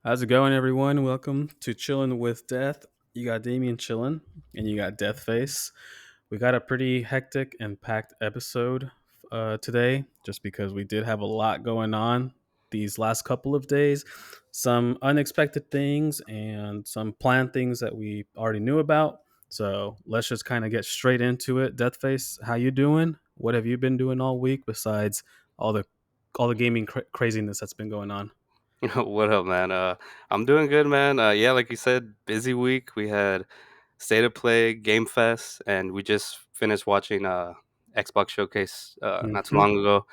How's it going, everyone? Welcome to Chillin' with Death. You got damianchillin and you got Deathface. We got a pretty hectic and packed episode today, just because we did have a lot going on these last couple of days. Some unexpected things and some planned things that we already knew about. So let's just kind of get straight into it. Deathface, how you doing? What have you been doing all week besides all the all the gaming craziness that's been going on? What up, man? I'm doing good, man. Yeah, like you said, busy week. We had State of Play, Game Fest, and we just finished watching Xbox Showcase not too Hmm. long ago.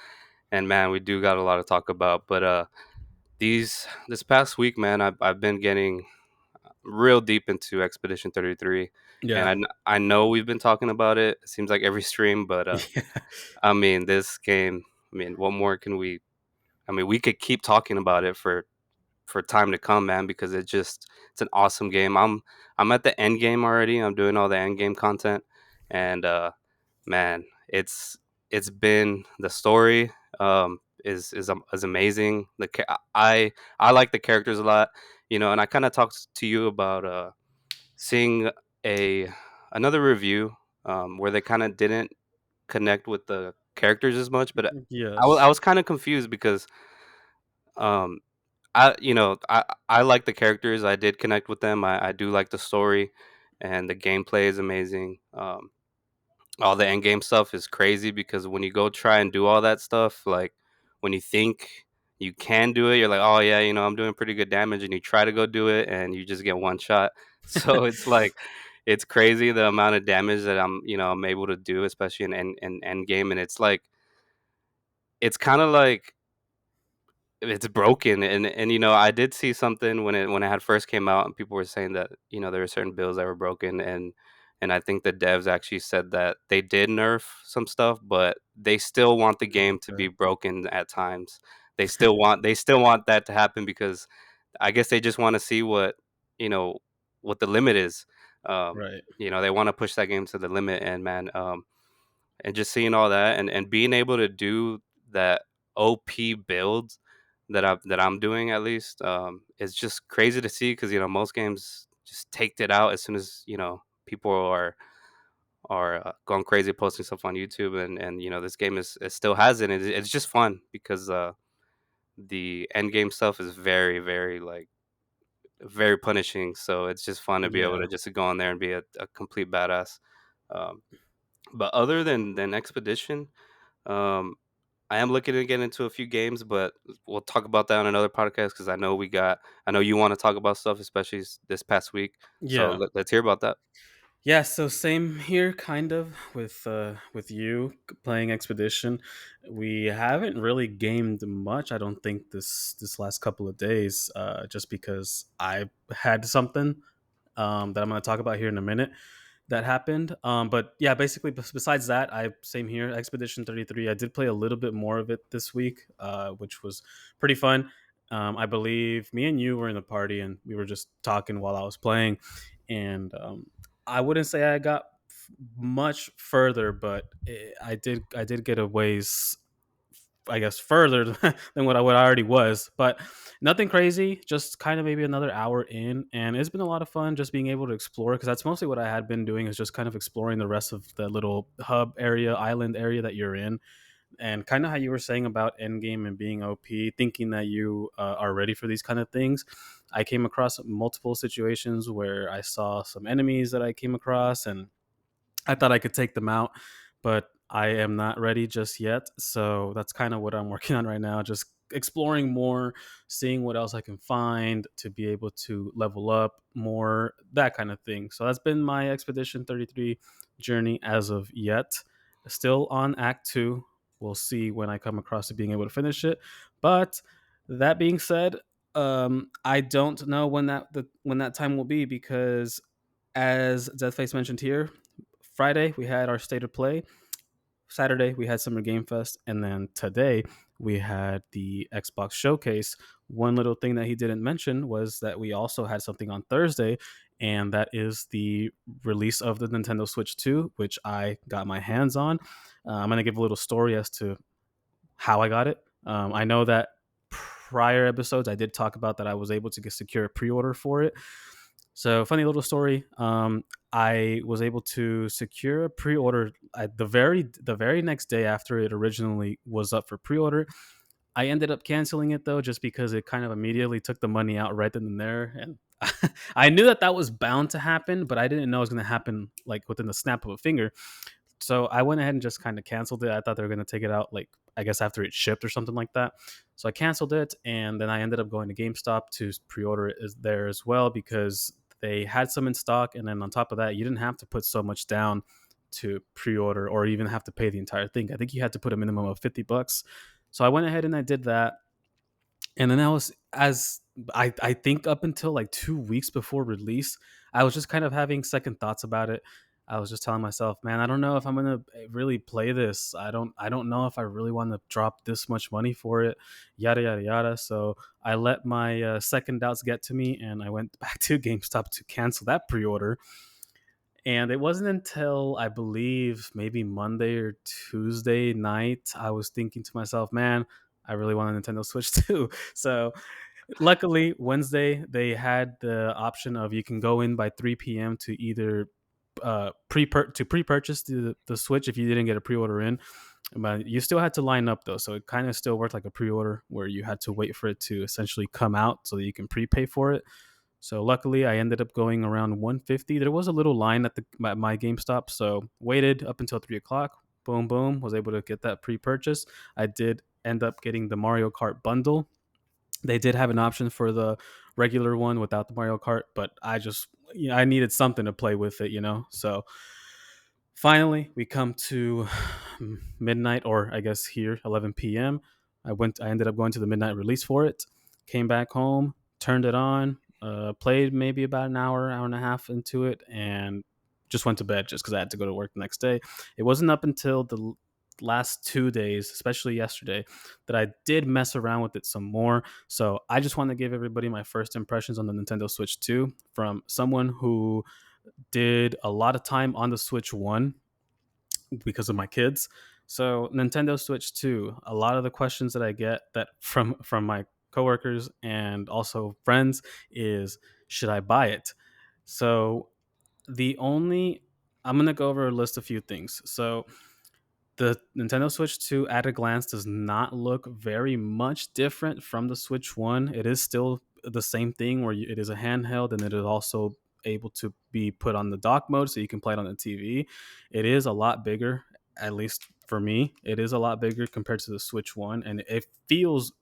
And man, we do got a lot to talk about. But this past week, man, I've been getting real deep into Expedition 33, and Yeah. I know we've been talking about it. It seems like every stream, but Yeah. I mean, this game. I mean, what more can we? I mean, we could keep talking about it for time to come, man, because it's an awesome game. I'm at the end game already. I'm doing all the end game content, and man, it's been the story is amazing. I like the characters a lot, and I kind of talked to you about seeing a another review where they kind of didn't connect with the characters as much, but I Yes. was kind of confused because um I like the characters. I did connect with them. I do like the story, and the gameplay is amazing. All the end game stuff is crazy because when you go try and do all that stuff, like when you think you can do it, you're like, oh yeah, I'm doing pretty good damage, and you try to go do it, and you just get one shot. So it's like it's crazy the amount of damage that I'm able to do, especially in end game, and it's like it's kind of like it's broken, and I did see something when it had first came out, and people were saying that there were certain builds that were broken, and I think the devs actually said that they did nerf some stuff, but they still want the game to be Okay. broken at times. They still want that to happen because I guess they just want to see you know what the limit is. Right. They want to push that game to the limit, and man, and just seeing all that and being able to do that OP build that I'm doing at least is just crazy to see because most games just take it out as soon as people are going crazy posting stuff on YouTube and this game it still has it and it's just fun because the end game stuff is very very like very punishing, so it's just fun to be able Yeah. to just go in there and be a complete badass. um, but other than Expedition, um, I am looking to get into a few games, but we'll talk about that on another podcast because I know you want to talk about stuff, especially this past week. So Yeah. let's hear about that. Yeah, so same here kind of with you playing Expedition. We haven't really gamed much, I don't think this last couple of days just because I had something that I'm going to talk about here in a minute that happened. But yeah, basically, besides that, I same here. Expedition 33. I did play a little bit more of it this week, which was pretty fun. I believe me and you were in the party, and we were just talking while I was playing. And I wouldn't say I got much further, but I did get a ways, I guess, further than what I already was, but nothing crazy. Just kind of maybe another hour in, and it's been a lot of fun just being able to explore because that's mostly what I had been doing is just kind of exploring the rest of the little hub area, island area that you're in, and kind of how you were saying about endgame and being OP, thinking that you are ready for these kind of things. I came across multiple situations where I saw some enemies that I came across, and I thought I could take them out, but I am not ready just yet. So that's kind of what I'm working on right now. Just exploring more, seeing what else I can find to be able to level up more, that kind of thing. So that's been my Expedition 33 journey as of yet. Still on Act 2. We'll see when I come across to being able to finish it. But that being said, I don't know when that time will be because, as Deathface mentioned here, Friday we had our state of play. Saturday we had Summer Game Fest, and then today we had the Xbox Showcase. One little thing that he didn't mention was that we also had something on Thursday, and that is the release of the Nintendo Switch 2, which I got my hands on. I'm gonna give a little story as to how I got it. I know that prior episodes, I did talk about that I was able to secure a pre-order for it. So funny little story. I was able to secure a pre-order at the very next day after it originally was up for pre-order. I ended up canceling it though, just because it kind of immediately took the money out right then and there, and I knew that that was bound to happen, but I didn't know it was going to happen like within the snap of a finger. So I went ahead and just kind of canceled it. I thought they were going to take it out like I guess after it shipped or something like that. So I canceled it, and then I ended up going to GameStop to pre-order it there as well because they had some in stock. And then on top of that, you didn't have to put so much down to pre-order or even have to pay the entire thing. I think you had to put a minimum of $50. So I went ahead and I did that, and then I was as I think up until like 2 weeks before release, I was just kind of having second thoughts about it. I was just telling myself, man, I don't know if I'm gonna really play this. I don't know if I really want to drop this much money for it. Yada yada yada. So I let my second doubts get to me, and I went back to GameStop to cancel that pre-order. And it wasn't until I believe maybe Monday or Tuesday night I was thinking to myself, man, I really want a Nintendo Switch too. So luckily, Wednesday they had the option of you can go in by 3 p.m. to either pre-purchase the Switch if you didn't get a pre-order in, but you still had to line up though, so it kind of still worked like a pre-order where you had to wait for it to essentially come out so that you can prepay for it. So luckily, I ended up going around 150. There was a little line at my GameStop, so waited up until 3 o'clock. Boom, boom, was able to get that pre-purchase. I did end up getting the Mario Kart bundle. They did have an option for the regular one without the Mario Kart, but I just I needed something to play with it, So finally, we come to midnight, or I guess here 11 p.m. I ended up going to the midnight release for it. Came back home, turned it on, played maybe about an hour and a half into it, and just went to bed just because I had to go to work the next day. It wasn't up until the last 2 days, especially yesterday, that I did mess around with it some more. So I just want to give everybody my first impressions on the Nintendo Switch 2 from someone who did a lot of time on the Switch 1 because of my kids. So Nintendo Switch 2, a lot of the questions that I get that from my coworkers and also friends is should I buy it? So the only I'm going to go over a list of few things. So the Nintendo Switch 2 at a glance does not look very much different from the Switch 1. It is still the same thing where it is a handheld, and it is also able to be put on the dock mode so you can play it on the TV. It is a lot bigger, at least for me. It is a lot bigger compared to the Switch 1, and it feels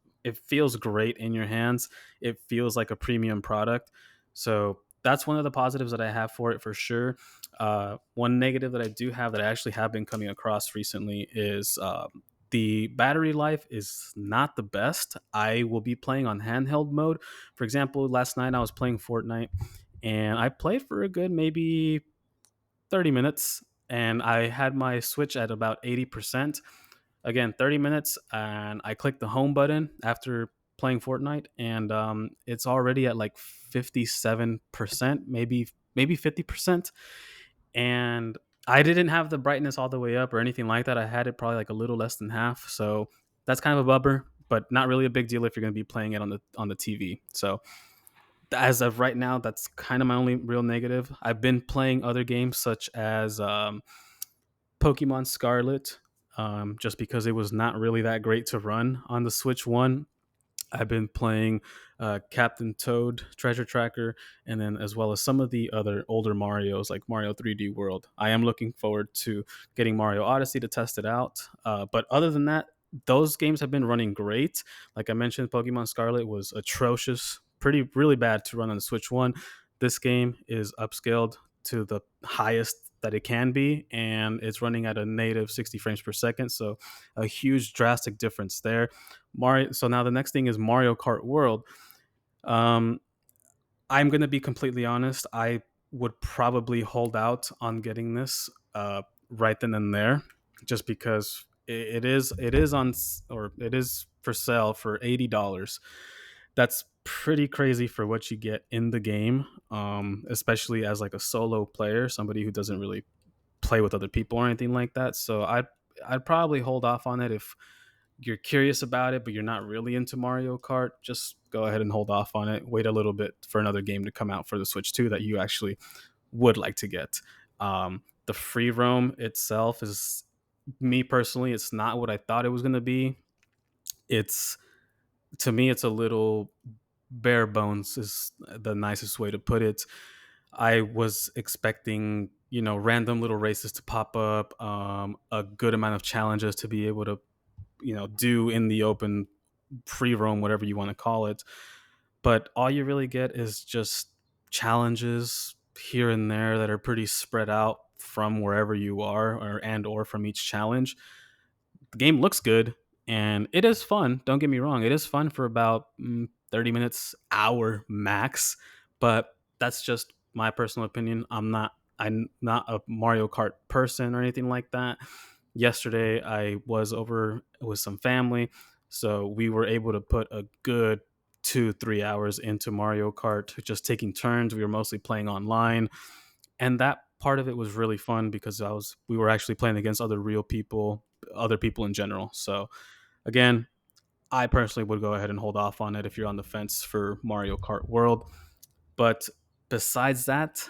great in your hands. It feels like a premium product. So that's one of the positives that I have for it for sure. One negative that I do have that I actually have been coming across recently is the battery life is not the best. I will be playing on handheld mode. For example, last night I was playing Fortnite, and I played for a good maybe 30 minutes, and I had my Switch at about 80%. Again, 30 minutes, and I clicked the home button after playing Fortnite, and it's already at like 57%, maybe 50%. And I didn't have the brightness all the way up or anything like that. I had it probably like a little less than half. So that's kind of a bummer, but not really a big deal if you're going to be playing it on the TV. So as of right now, that's kind of my only real negative. I've been playing other games such as Pokemon Scarlet, just because it was not really that great to run on the Switch One. I've been playing Captain Toad Treasure Tracker, and then as well as some of the other older Mario's like Mario 3D World. I am looking forward to getting Mario Odyssey to test it out. But other than that, those games have been running great. Like I mentioned, Pokemon Scarlet was atrocious, pretty really bad to run on the Switch One. This game is upscaled to the highest that it can be, and it's running at a native 60 frames per second. So a huge drastic difference there. Mario. So now the next thing is Mario Kart World. Um, I'm gonna be completely honest. I would probably hold out on getting this right then and there, just because it is or it is for sale for $80. That's pretty crazy for what you get in the game, especially as like a solo player, somebody who doesn't really play with other people or anything like that. So I'd probably hold off on it if you're curious about it, but you're not really into Mario Kart, just go ahead and hold off on it. Wait a little bit for another game to come out for the Switch 2 that you actually would like to get. The free roam itself is, me personally, it's not what I thought it was going to be. It's, to me, it's a little bare bones, is the nicest way to put it. I was expecting, random little races to pop up, a good amount of challenges to be able to, do in the open, free roam, whatever you want to call it. But all you really get is just challenges here and there that are pretty spread out from wherever you are, or from each challenge. The game looks good and it is fun. Don't get me wrong. It is fun for about 30 minutes, hour max, but that's just my personal opinion. I'm not a Mario Kart person or anything like that. Yesterday I was over with some family, so we were able to put a good 2-3 hours into Mario Kart, just taking turns. We were mostly playing online, and that part of it was really fun because we were actually playing against other real people, other people in general. So again, I personally would go ahead and hold off on it if you're on the fence for Mario Kart World. But besides that,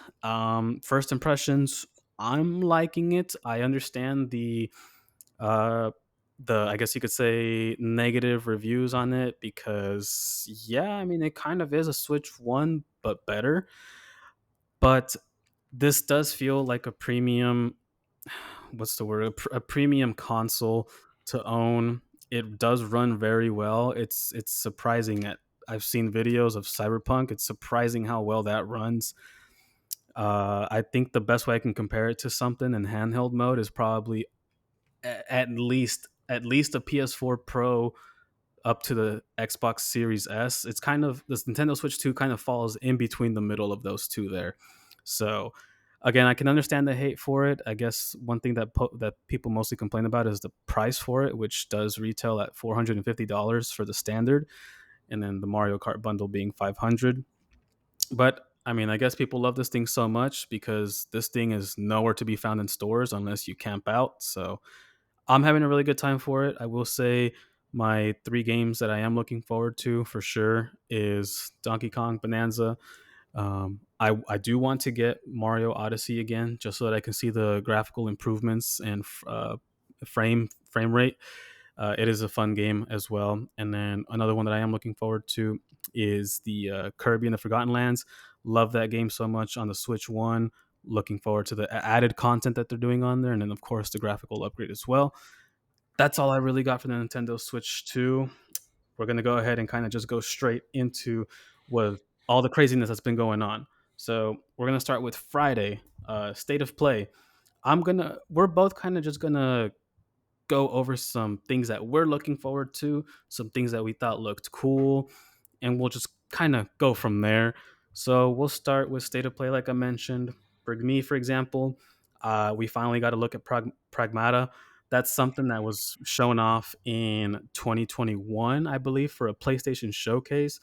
first impressions, I'm liking it. I understand uh I guess you could say negative reviews on it, because yeah, I mean, it kind of is a Switch 1 but better. But this does feel like a premium, what's the word, a premium console to own. It does run very well. It's surprising. At I've seen videos of Cyberpunk. It's surprising how well that runs. I think the best way I can compare it to something in handheld mode is probably at least a PS4 Pro up to the Xbox Series S. It's kind of, this Nintendo Switch 2 kind of falls in between the middle of those two there. So again, I can understand the hate for it. I guess one thing that people mostly complain about is the price for it, which does retail at $450 for the standard, and then the Mario Kart bundle being 500. But I mean, I guess people love this thing so much because this thing is nowhere to be found in stores unless you camp out. So I'm having a really good time for it. I will say my three games that I am looking forward to for sure is Donkey Kong Bonanza. I do want to get Mario Odyssey again, just so that I can see the graphical improvements and frame rate. It is a fun game as well. And then another one that I am looking forward to is the Kirby and the Forgotten Lands. Love that game so much on the Switch One. Looking forward to the added content that they're doing on there, and then of course the graphical upgrade as well. That's all I really got for the Nintendo Switch 2. We're gonna go ahead and kind of just go straight into what all the craziness that's been going on. So we're gonna start with Friday, state of play. We're both kind of just gonna go over some things that we're looking forward to, some things that we thought looked cool, and we'll just kind of go from there. So we'll start with state of play, like I mentioned. For me, for example, we finally got to look at Pragmata. That's something that was shown off in 2021, I believe, for a PlayStation showcase.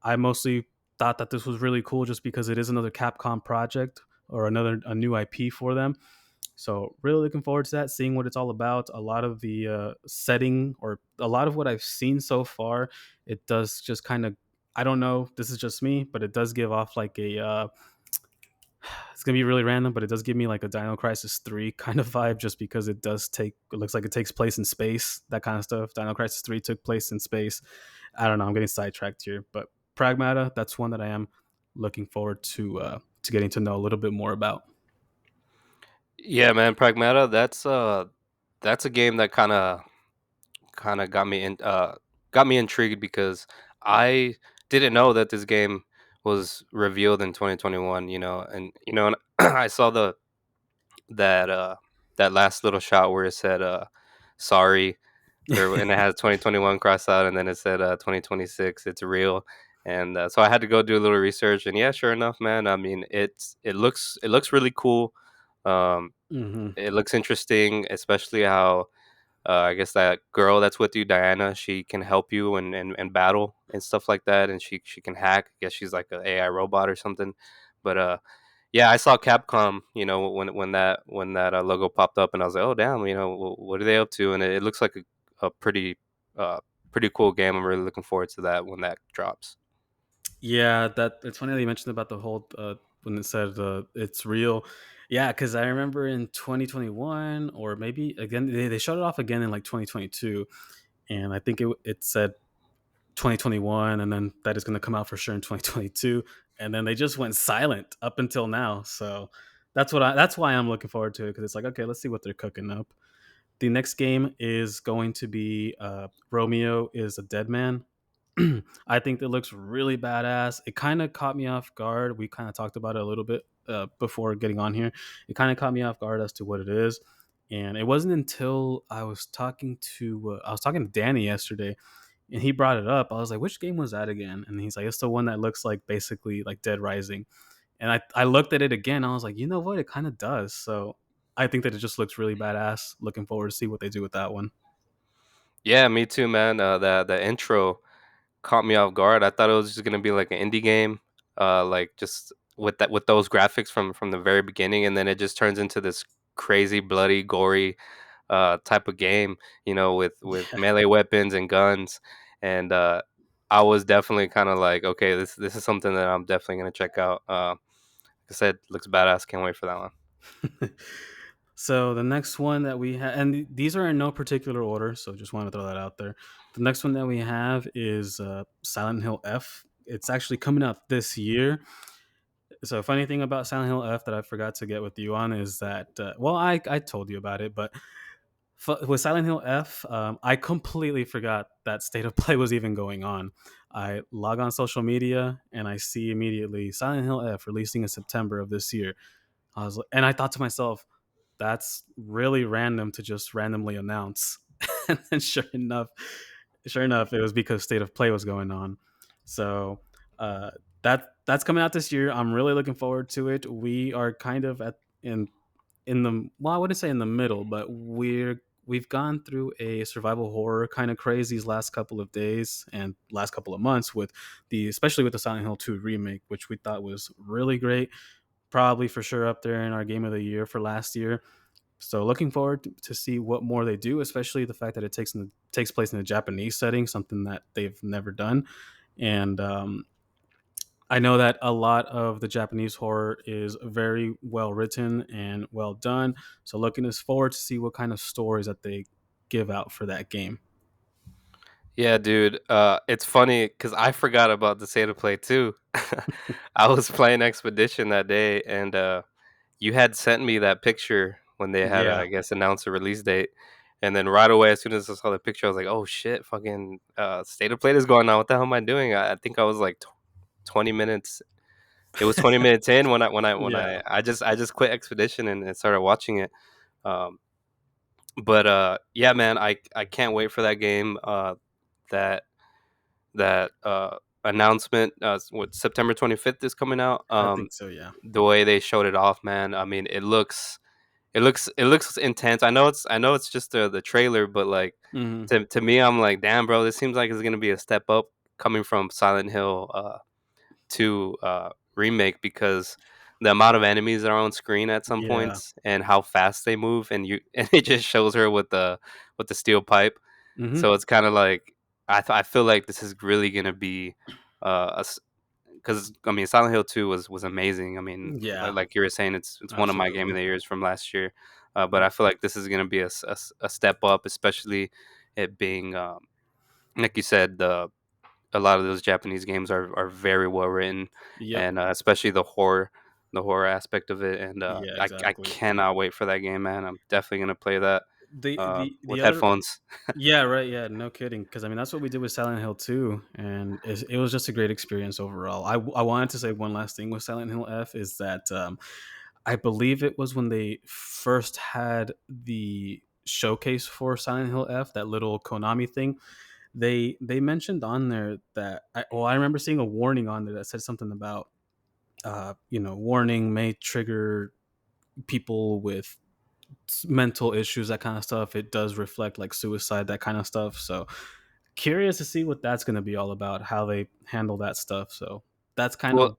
I mostly thought that this was really cool just because it is another Capcom project, or a new IP for them. So really looking forward to that, seeing what it's all about. A lot of the setting, or a lot of what I've seen so far, it does just kind of, I don't know, this is just me, but it does give off like a it's gonna be really random, but it does give me like a Dino Crisis 3 kind of vibe, just because it looks like it takes place in space, that kind of stuff. Dino Crisis 3 took place in space. I don't know, I'm getting sidetracked here, but Pragmata, that's one that I am looking forward to getting to know a little bit more about. Yeah, man, Pragmata. That's a game that kind of got me intrigued because I didn't know that this game was revealed in 2021. And I saw that uh that last little shot where it said sorry, and it has 2021 crossed out, and then it said 2026. It's real. And so I had to go do a little research, and yeah, sure enough, man. I mean, it looks really cool. Um, Hmm. it looks interesting, especially how I guess that girl that's with you, Diana, she can help you and battle and stuff like that, and she can hack. I guess she's like an AI robot or something. But yeah, I saw Capcom, when that logo popped up, and I was like, oh damn, what are they up to? And it looks like a pretty uh, pretty cool game. I'm really looking forward to that when that drops. Yeah, that it's funny that you mentioned about the whole when it said it's real. Yeah, because I remember in 2021 or maybe again they showed it off again in like 2022, and I think it said 2021, and then that is going to come out for sure in 2022, and then they just went silent up until now. So that's why I'm looking forward to it because it's like okay, let's see what they're cooking up. The next game is going to be Romeo is a Dead Man. I think that looks really badass. It kind of caught me off guard. We kind of talked about it a little bit before getting on here. It kind of caught me off guard as to what it is, and it wasn't until I was talking to Danny yesterday, and he brought it up. I was like, "Which game was that again?" And he's like, "It's the one that looks like basically like Dead Rising." And I looked at it again. I was like, "You know what? It kind of does." So I think that it just looks really badass. Looking forward to see what they do with that one. Yeah, me too, man. The intro caught me off guard. I thought it was just gonna be like an indie game, like just with those graphics from the very beginning, and then it just turns into this crazy, bloody, gory type of game. With Yeah. melee weapons and guns, and I was definitely kind of like, okay, this is something that I'm definitely gonna check out. Like I said, looks badass. Can't wait for that one. So the next one that we have, and these are in no particular order, so just want to throw that out there. The next one that we have is Silent Hill F. It's actually coming out this year. So funny thing about Silent Hill F that I forgot to get with you on is that well, I told you about it, but with Silent Hill F, I completely forgot that State of Play was even going on. I log on social media and I see immediately Silent Hill F releasing in September of this year. And I thought to myself, that's really random to just randomly announce. And then sure enough, it was because State of Play was going on. So uh, that's coming out this year. I'm really looking forward to it. We are kind of in the well, I wouldn't say in the middle, but we've gone through a survival horror kind of craze these last couple of days and last couple of months with the especially with the Silent Hill 2 remake, which we thought was really great, probably for sure up there in our game of the year for last year. So looking forward to see what more they do, especially the fact that takes place in a Japanese setting, something that they've never done. And I know that a lot of the Japanese horror is very well written and well done. So looking forward to see what kind of stories that they give out for that game. Yeah, dude. It's funny because I forgot about the state of play too. I was playing Expedition that day, and you had sent me that picture when they had, Yeah, I guess, announced a release date. And then right away, as soon as I saw the picture, I was like, "Oh shit, fucking state of play is going on. What the hell am I doing?" I think I was like 20 minutes. It was 20 minutes in yeah, I just quit Expedition and started watching it. Um, but yeah, man, I can't wait for that game. That that announcement. What September 25th is coming out. I think so. Yeah. The way they showed it off, man. I mean, it looks intense. I know it's just the trailer, but like Hmm. to me, I'm like, damn, bro, this seems like it's gonna be a step up coming from Silent Hill 2 remake because the amount of enemies that are on screen at some Yeah. points and how fast they move, and you and it just shows her with the steel pipe. Hmm. So it's kind of like I feel like this is really gonna be because I mean Silent Hill 2 was amazing. I mean, Yeah. like you were saying, it's one of my game of Absolutely. the years from last year. But I feel like this is gonna be a step up, especially it being like you said, a lot of those Japanese games are very well written, Yep. and especially the horror aspect of it. And Yeah. I Exactly. cannot wait for that game, man. I'm definitely gonna play that The with other headphones. Yeah, right. Yeah, no kidding. Because I mean, that's what we did with Silent Hill 2, and it was just a great experience overall. I wanted to say one last thing with Silent Hill F is that I believe it was when they first had the showcase for Silent Hill F, that little Konami thing. They mentioned on there that I remember seeing a warning on there that said something about warning may trigger people with mental issues, that kind of stuff. It does reflect like suicide, that kind of stuff. So curious to see what that's going to be all about, how they handle that stuff. So that's kind Well, of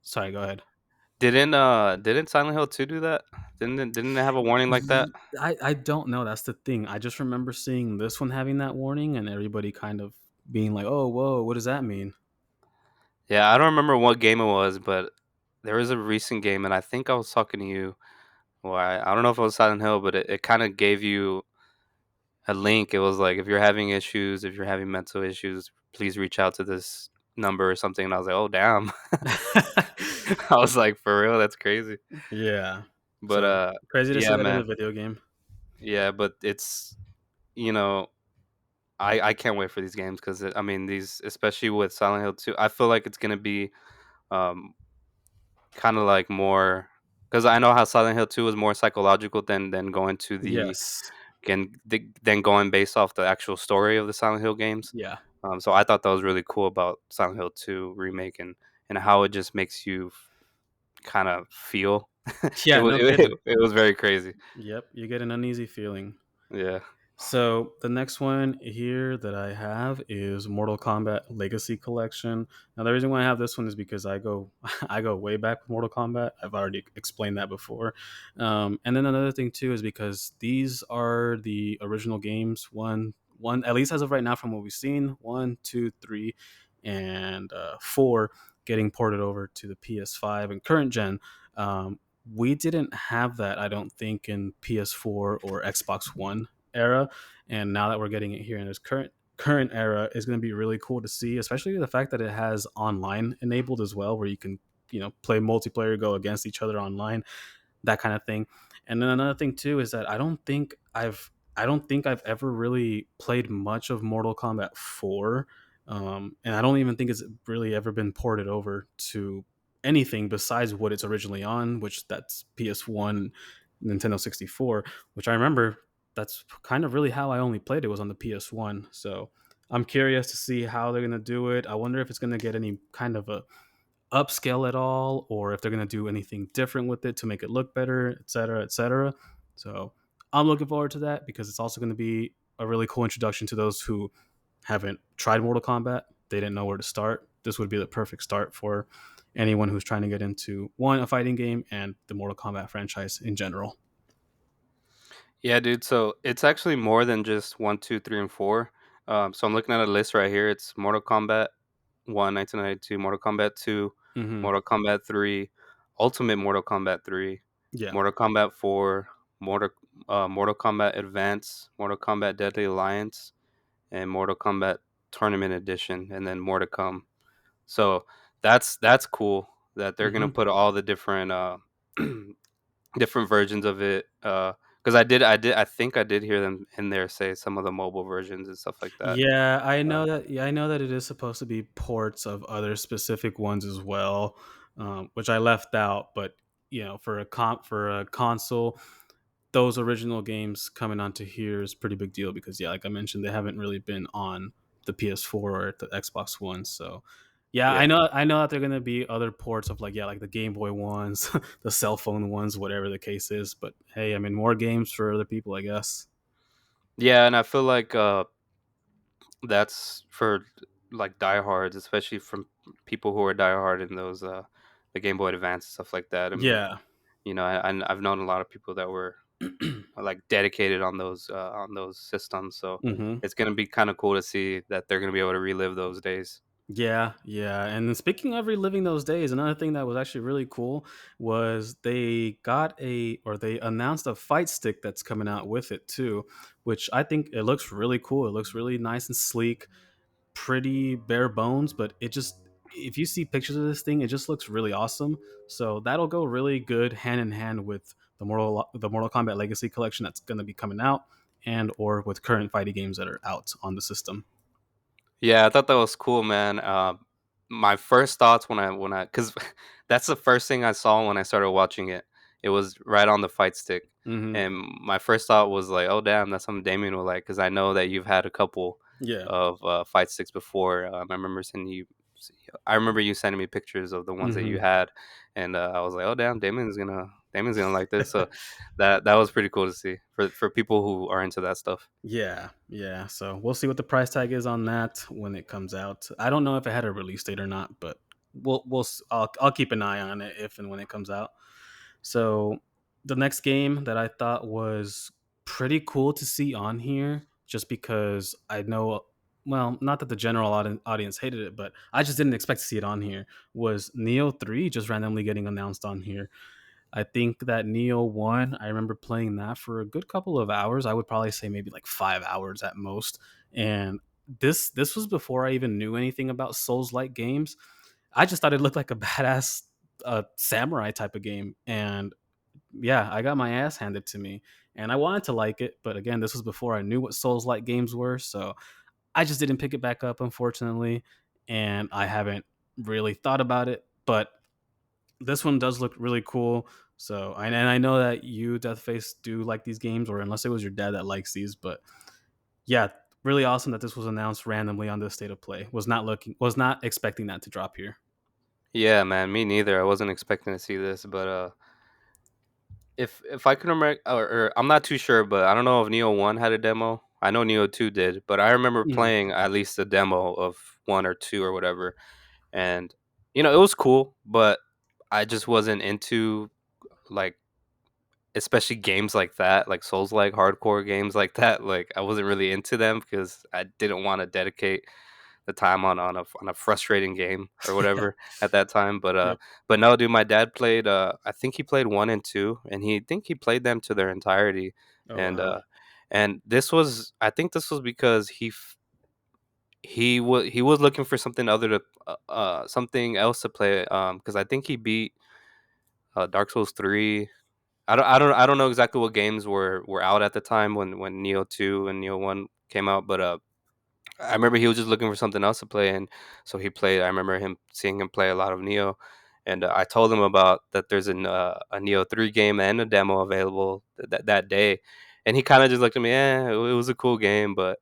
sorry. Go ahead. Didn't Silent Hill 2 do that? Didn't it have a warning like that? I don't know. That's the thing. I just remember seeing this one having that warning, and everybody kind of being like, "Oh, whoa, what does that mean?" Yeah, I don't remember what game it was, but there was a recent game, and I think I was talking to you. Well, I don't know if it was Silent Hill, but it kind of gave you a link. It was like, if you're having issues, if you're having mental issues, please reach out to this number or something. And I was like, oh damn. I was like, for real, that's crazy. Yeah. But So crazy to see yeah, that in a man, video game. yeah. But it's you know, I can't wait for these games because I mean these, especially with Silent Hill 2. I feel like it's gonna be um kind of like more, because I know how Silent Hill 2 is more psychological than going to the Yes. than going based off the actual story of the Silent Hill games. Yeah. So I thought that was really cool about Silent Hill 2 remake, and how it just makes you kind of feel. Yeah. No kidding. It was very crazy. Yep. You get an uneasy feeling. Yeah. So the next one here that I have is Mortal Kombat Legacy Collection. Now the reason why I have this one is because I go I go way back with Mortal Kombat. I've already explained that before. And then another thing too is because these are the original games. One at least as of right now from what we've seen. One, two, three, and four getting ported over to the PS5 and current gen. We didn't have that, I don't think, in PS4 or Xbox One era, and now that we're getting it here in this current era is going to be really cool to see, especially the fact that it has online enabled as well, where you can play multiplayer, go against each other online, that kind of thing. And then another thing too is that I don't think I've ever really played much of Mortal Kombat 4. And I don't even think it's really ever been ported over to anything besides what it's originally on, which that's PS1, Nintendo 64, which I remember that's kind of really how I only played it, was on the PS1. So I'm curious to see how they're going to do it. I wonder if it's going to get any kind of a upscale at all, or if they're going to do anything different with it to make it look better, et cetera, et cetera. So I'm looking forward to that because it's also going to be a really cool introduction to those who haven't tried Mortal Kombat. They didn't know where to start. This would be the perfect start for anyone who's trying to get into one, a fighting game, and the Mortal Kombat franchise in general. Yeah, dude. So it's actually more than just one, two, three, and four. So I'm looking at a list right here. It's Mortal Kombat 1, 1992, Mortal Kombat 2, Hmm. Mortal Kombat 3, Ultimate Mortal Kombat 3, Yeah. Mortal Kombat 4, Mortal Kombat Advance, Mortal Kombat Deadly Alliance, and Mortal Kombat Tournament Edition, and then more to come. So that's cool that they're gonna Hmm. put all the different different versions of it. Because I think I did hear them in there say some of the mobile versions and stuff like that. Yeah, I Uh, know that. Yeah, I know that it is supposed to be ports of other specific ones as well, which I left out. But for a console, those original games coming onto here is a pretty big deal because, yeah, like I mentioned, they haven't really been on the PS4 or the Xbox One. So yeah, I yeah. know I know that they're gonna be other ports of, like, yeah, like the Game Boy ones, the cell phone ones, whatever the case is. But hey, I mean, more games for other people, I guess. Yeah, and I feel like that's for like diehards, especially from people who are diehard in those the Game Boy Advance stuff like that. I mean, Yeah. I've known a lot of people that were like dedicated on those systems. So Hmm. it's gonna be kind of cool to see that they're gonna be able to relive those days. Yeah, yeah. And then speaking of reliving those days, another thing that was actually really cool was they announced a fight stick that's coming out with it too, which I think it looks really cool. It looks really nice and sleek, pretty bare bones, but it just, if you see pictures of this thing, it just looks really awesome. So that'll go really good hand in hand with the Mortal Kombat Legacy collection that's going to be coming out, and or with current fighting games that are out on the system. Yeah, I thought that was cool, man. My first thoughts because that's the first thing I saw when I started watching it. It was right on the fight stick, Hmm. and my first thought was like, "Oh, damn, that's something Damien will like." Because I know that you've had a couple Yeah. of fight sticks before. I remember you sending me pictures of the ones that you Hmm. had, and I was like, "Oh, damn, Damien's gonna like this." So that was pretty cool to see for people who are into that stuff. Yeah, yeah. So we'll see what the price tag is on that when it comes out. I don't know if it had a release date or not, but I'll keep an eye on it if and when it comes out. So the next game that I thought was pretty cool to see on here, just because I know, well, not that the general audience hated it, but I just didn't expect to see it on here, was Neo 3 just randomly getting announced on here. I think that Neo 1, I remember playing that for a good couple of hours. I would probably say maybe like 5 hours at most. And this was before I even knew anything about Souls like games. I just thought it looked like a badass samurai type of game. And yeah, I got my ass handed to me. And I wanted to like it, but again, this was before I knew what Souls like games were. So I just didn't pick it back up, unfortunately. And I haven't really thought about it. But this one does look really cool. So, and I know that you, Deathface, do like these games, or unless it was your dad that likes these. But yeah, really awesome that this was announced randomly on this state of play. Was not expecting that to drop here. Yeah, man, me neither. I wasn't expecting to see this, but if I can remember, or I'm not too sure, but I don't know if Neo One had a demo. I know Neo Two did, but I remember Mhm. playing at least a demo of one or two or whatever, and it was cool, but I just wasn't into, like, especially games like that, like Souls like hardcore games like that. Like, I wasn't really into them because I didn't want to dedicate the time on a frustrating game or Yeah. whatever at that time. But Yep. but no, dude, my dad played. I think he played one and two, and he played them to their entirety. Oh And wow. this was, I think this was because he was looking for something other to something else to play. Because I think he beat Dark Souls 3. I don't know exactly what games were out at the time when Neo 2 and Neo 1 came out, but I remember he was just looking for something else to play, and so he played. I remember seeing him play a lot of Neo, and I told him about that. There's a Neo 3 game and a demo available that day, and he kind of just looked at me. It was a cool game, but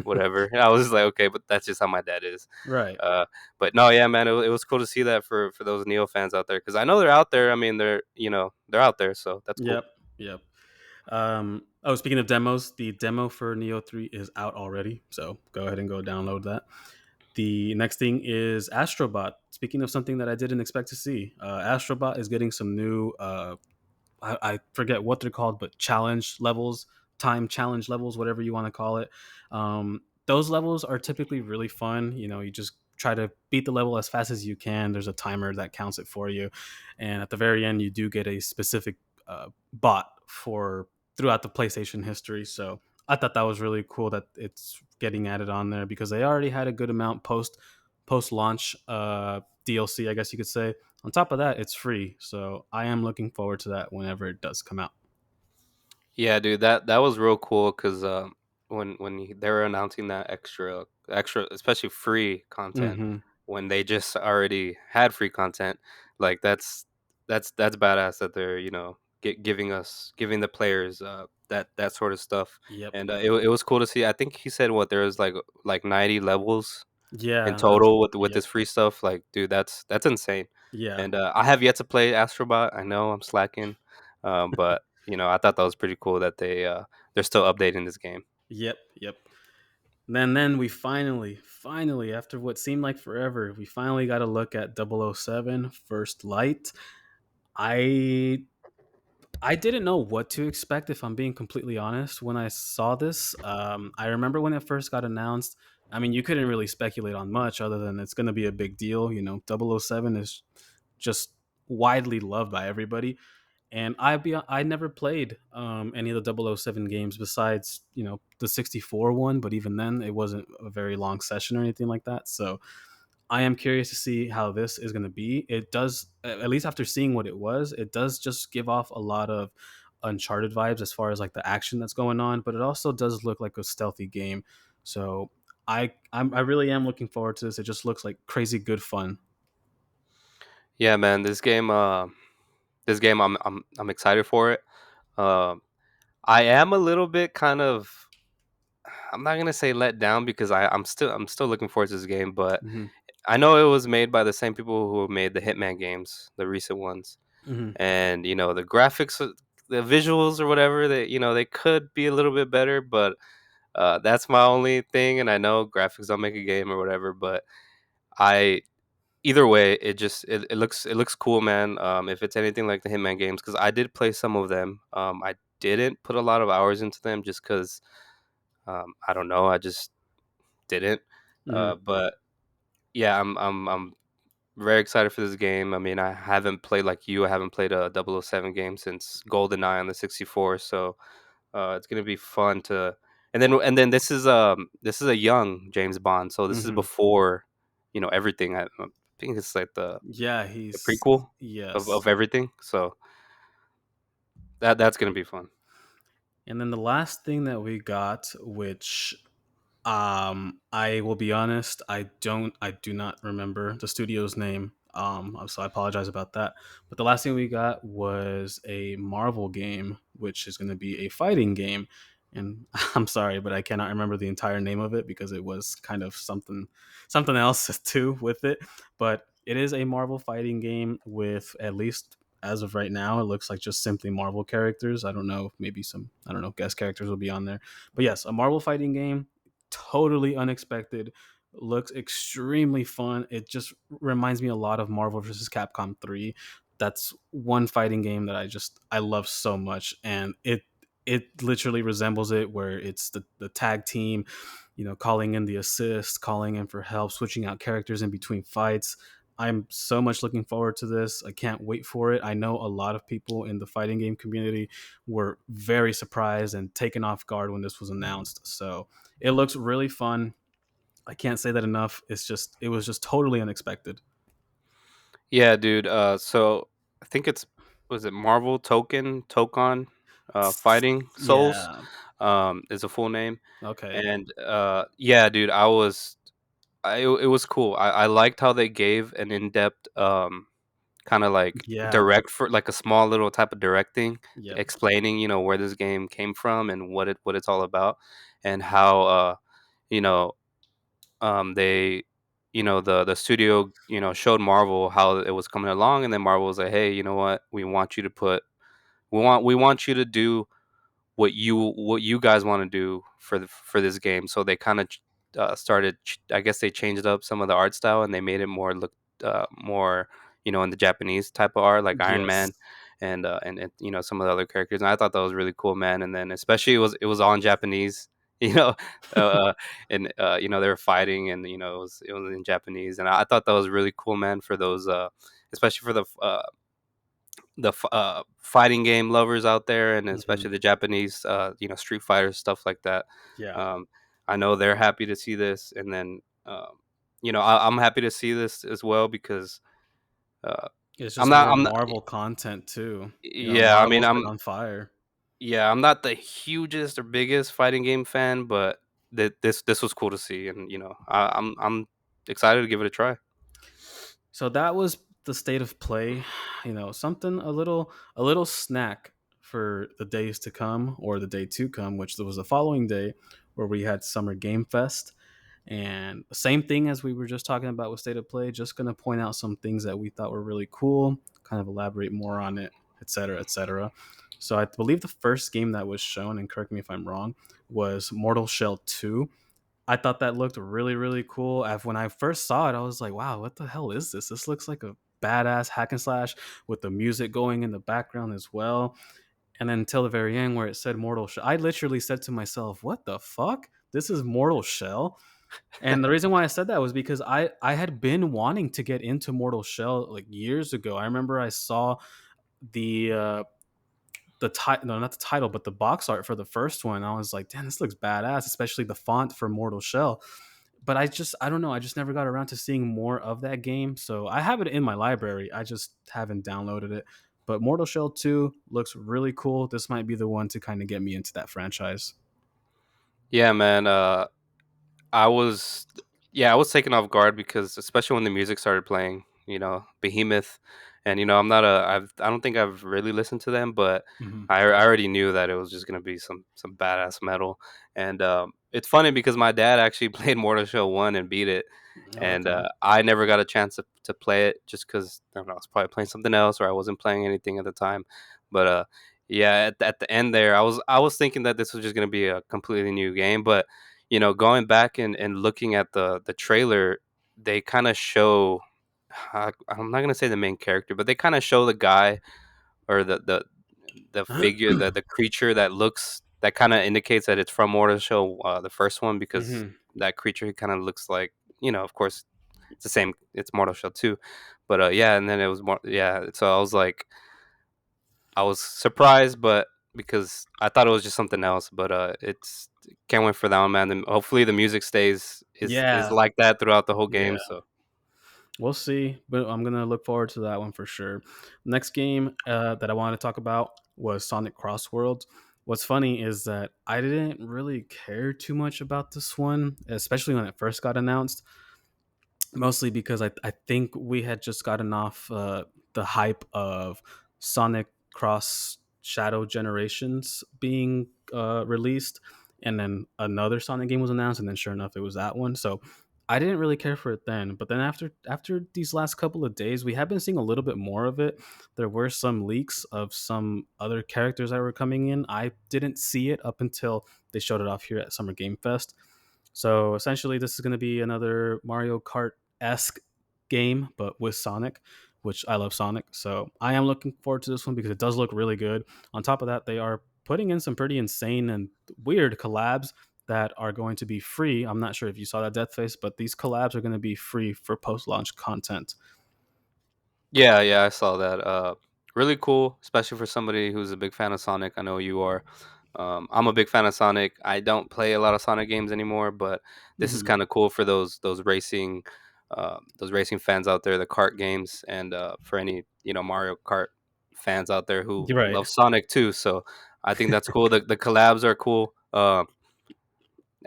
whatever. I was just like, okay, but that's just how my dad is. Right. Uh, but no, yeah, man, it was cool to see that for those Neo fans out there, because I know they're out there. I mean, they're out there, so that's cool. Yep. Yep. Oh, speaking of demos, the demo for Neo 3 is out already. So go ahead and go download that. The next thing is Astrobot. Speaking of something that I didn't expect to see, Astrobot is getting some new I forget what they're called, but challenge levels, time challenge levels, whatever you want to call it. Those levels are typically really fun. You know, you just try to beat the level as fast as you can. There's a timer that counts it for you, and at the very end, you do get a specific bot for throughout the PlayStation history. So I thought that was really cool that it's getting added on there because they already had a good amount post launch DLC, I guess you could say. On top of that, it's free, so I am looking forward to that whenever it does come out. Yeah, dude, that was real cool because they were announcing that extra, especially free content, Hmm. when they just already had free content, like that's badass that they're giving the players that sort of stuff, Yep. and it was cool to see. I think he said what there was like 90 levels in Yeah. That's total with yep. this free stuff. Like, dude, that's insane. Yeah. And I have yet to play Astrobot. I know I'm slacking, but I thought that was pretty cool that they're still updating this game. Yep. Yep. Then we finally, after what seemed like forever, we finally got a look at 007 First Light. I I didn't know what to expect, if I'm being completely honest. When I saw this, I remember when it first got announced. I mean, you couldn't really speculate on much other than it's going to be a big deal. You know, 007 is just widely loved by everybody. And I never played any of the 007 games besides the 64 one, but even then it wasn't a very long session or anything like that. So I am curious to see how this is going to be. It does, at least after seeing what it was, it does just give off a lot of Uncharted vibes as far as like the action that's going on, but it also does look like a stealthy game. So I really am looking forward to this. It just looks like crazy good fun. Yeah, man, this game, I'm excited for it. Um, I am a little bit kind of, I'm not gonna say let down because I'm still looking forward to this game, but Hmm. I know it was made by the same people who made the Hitman games, the recent ones, Hmm. and the graphics, the visuals or whatever, they could be a little bit better, but that's my only thing. And I know graphics don't make a game or whatever, but I either way, it looks cool, man. If it's anything like the Hitman games, because I did play some of them. I didn't put a lot of hours into them just because I don't know, I just didn't. Mhm. But yeah, I'm very excited for this game. I mean, I haven't played like you. I haven't played a 007 game since GoldenEye on the 64. So it's gonna be fun to. And then this is a young James Bond. So this is Mhm. before everything. I think it's like Yeah, the he's prequel of yes. everything. So that's gonna be fun. And then the last thing that we got, which I will be honest, I do not remember the studio's name. So I apologize about that. But the last thing we got was a Marvel game, which is going to be a fighting game. And I'm sorry, but I cannot remember the entire name of it because it was kind of something else too with it. But it is a Marvel fighting game with, at least as of right now, it looks like just simply Marvel characters. I don't know, maybe some, I don't know, guest characters will be on there. But yes, a Marvel fighting game, totally unexpected, looks extremely fun. It just reminds me a lot of Marvel vs. Capcom 3. That's one fighting game that I love so much, and it literally resembles it, where it's the tag team, calling in the assist, calling in for help, switching out characters in between fights. I'm so much looking forward to this. I can't wait for it. I know a lot of people in the fighting game community were very surprised and taken off guard when this was announced. So it looks really fun. I can't say that enough. It was just totally unexpected. Yeah, dude. So I think it's was it Marvel Tokon Fighting Souls Yeah. is a full name. Okay. And yeah, dude, it was cool. I liked how they gave an in-depth kind of like Yeah. direct for like a small little type of directing, Yep. explaining, where this game came from and what it's all about, and how you know they the studio showed Marvel how it was coming along, and then Marvel was like, hey, you know what, we want you to do what you guys want to do for this game. So they kind of I guess they changed up some of the art style, and they made it more look more in the Japanese type of art, like Iron Yes. Man and some of the other characters. And I thought that was really cool, man. And then especially it was all in Japanese. you know uh, and they were fighting, and it was in Japanese, and I thought that was really cool, man, for those especially for the fighting game lovers out there, and Hmm. especially the Japanese, Street Fighter stuff like that. Yeah. Um, I know they're happy to see this, and then I'm happy to see this as well because uh, It's I'm just not more I'm not Marvel content too. yeah, I mean Marvel's been on fire. I'm not the hugest or biggest fighting game fan, but this was cool to see, and I'm excited to give it a try. So that was the state of play. Something a little snack for the days to come, or the day to come, which was the following day, where we had Summer Game Fest. And same thing as we were just talking about with state of play, just going to point out some things that we thought were really cool, kind of elaborate more on it, etc., etc. So I believe the first game that was shown, and correct me if I'm wrong, was Mortal Shell 2. I thought that looked really, really cool. When I first saw it, I was like, wow, what the hell is this? This looks like a badass hack and slash with the music going in the background as well. And then until the very end where it said Mortal Shell, I literally said to myself, what the fuck? This is Mortal Shell? And the reason why I said that was because I had been wanting to get into Mortal Shell like years ago. I remember I saw the title, no, not the title, but the box art for the first one. I was like, damn, this looks badass, especially the font for Mortal Shell. But I don't know, I just never got around to seeing more of that game. So I have it in my library. I just haven't downloaded it. But Mortal Shell 2 looks really cool. This might be the one to kind of get me into that franchise. Yeah, man. I was I was taken off guard because especially when the music started playing, Behemoth, and I don't think I've really listened to them, but Hmm. I already knew that it was just gonna be some badass metal. And it's funny because my dad actually played Mortal Shell 1 and beat it, and Okay. I never got a chance to play it just because I don't know, I was probably playing something else or I wasn't playing anything at the time. But yeah, at the end there, I was thinking that this was just gonna be a completely new game, but going back and looking at the trailer, they kind of show I'm not gonna say the main character, but they kind of show the guy or the figure, the creature that looks that kind of indicates that it's from Mortal Shell, the first one, because Hmm. that creature kind of looks like, of course, it's the same. It's Mortal Shell 2, but yeah, and then it was more, yeah. So I was surprised, but because I thought it was just something else, but it's can't wait for that one, man. And hopefully the music stays is Yeah, like that throughout the whole yeah. game. So We'll see, but I'm gonna look forward to that one for sure. Next game that I wanted to talk about was Sonic Crossworlds. What's funny is that I didn't really care too much about this one, especially when it first got announced. Mostly because I think we had just gotten off the hype of Sonic Cross Shadow Generations being released, and then another Sonic game was announced, and then sure enough, it was that one. So I didn't really care for it then. But then after these last couple of days, we have been seeing a little bit more of it. There were some leaks of some other characters that were coming in. I didn't see it up until they showed it off here at Summer Game Fest. So essentially, this is going to be another Mario Kart esque game, but with Sonic, which I love Sonic. So I am looking forward to this one because it does look really good. On top of that, they are putting in some pretty insane and weird collabs that are going to be free. I'm not sure if you saw that Death Face, but these collabs are going to be free for post launch content. yeah, yeah, I saw that. Really cool, especially for somebody who's a big fan of Sonic. I know you are. I'm a big fan of Sonic. I don't play a lot of Sonic games anymore, but this is Mhm. kind of cool for those racing fans out there, the kart games, and for any Mario Kart fans out there who You're right. love Sonic too. So I think that's cool. The collabs are cool.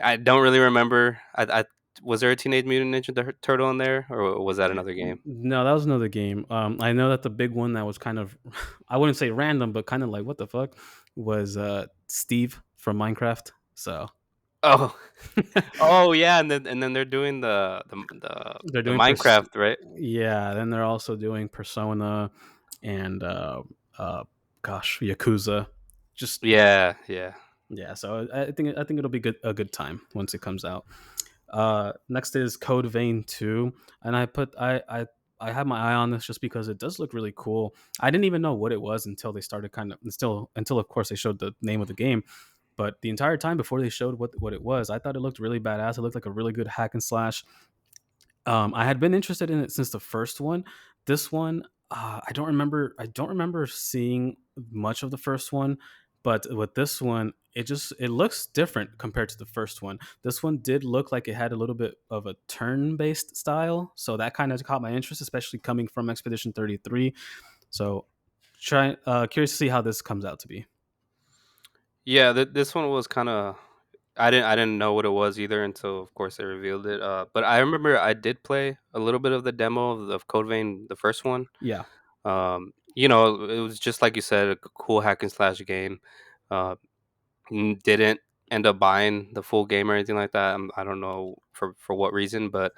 I don't really remember. I was there a Teenage Mutant Ninja Turtle in there, or was that another game? No, that was another game. I know that the big one that was kind of, I wouldn't say random, but kind of like what the fuck was Steve from Minecraft. So Oh, oh yeah, and then they're doing they're the doing Minecraft, right? yeah. Then they're also doing Persona and uh, gosh, Yakuza. Just Yeah, yeah. yeah. So I think it'll be a good time once it comes out. Next is Code Vein 2, and I had my eye on this just because it does look really cool. I didn't even know what it was until they started kind of still until of course they showed the name of the game. But the entire time before they showed what it was, I thought it looked really badass. It looked like a really good hack and slash. I had been interested in it since the first one. This one, I don't remember. I don't remember seeing much of the first one, but with this one, it looks different compared to the first one. This one did look like it had a little bit of a turn-based style, so that kind of caught my interest, especially coming from Expedition 33. So, curious to see how this comes out to be. Yeah, this one was kind of I didn't know what it was either until of course they revealed it. But I remember I did play a little bit of the demo of Code Vein, the first one. Yeah, It was just like you said, a cool hack and slash game. Uh, didn't end up buying the full game or anything like that. I don't know for what reason, but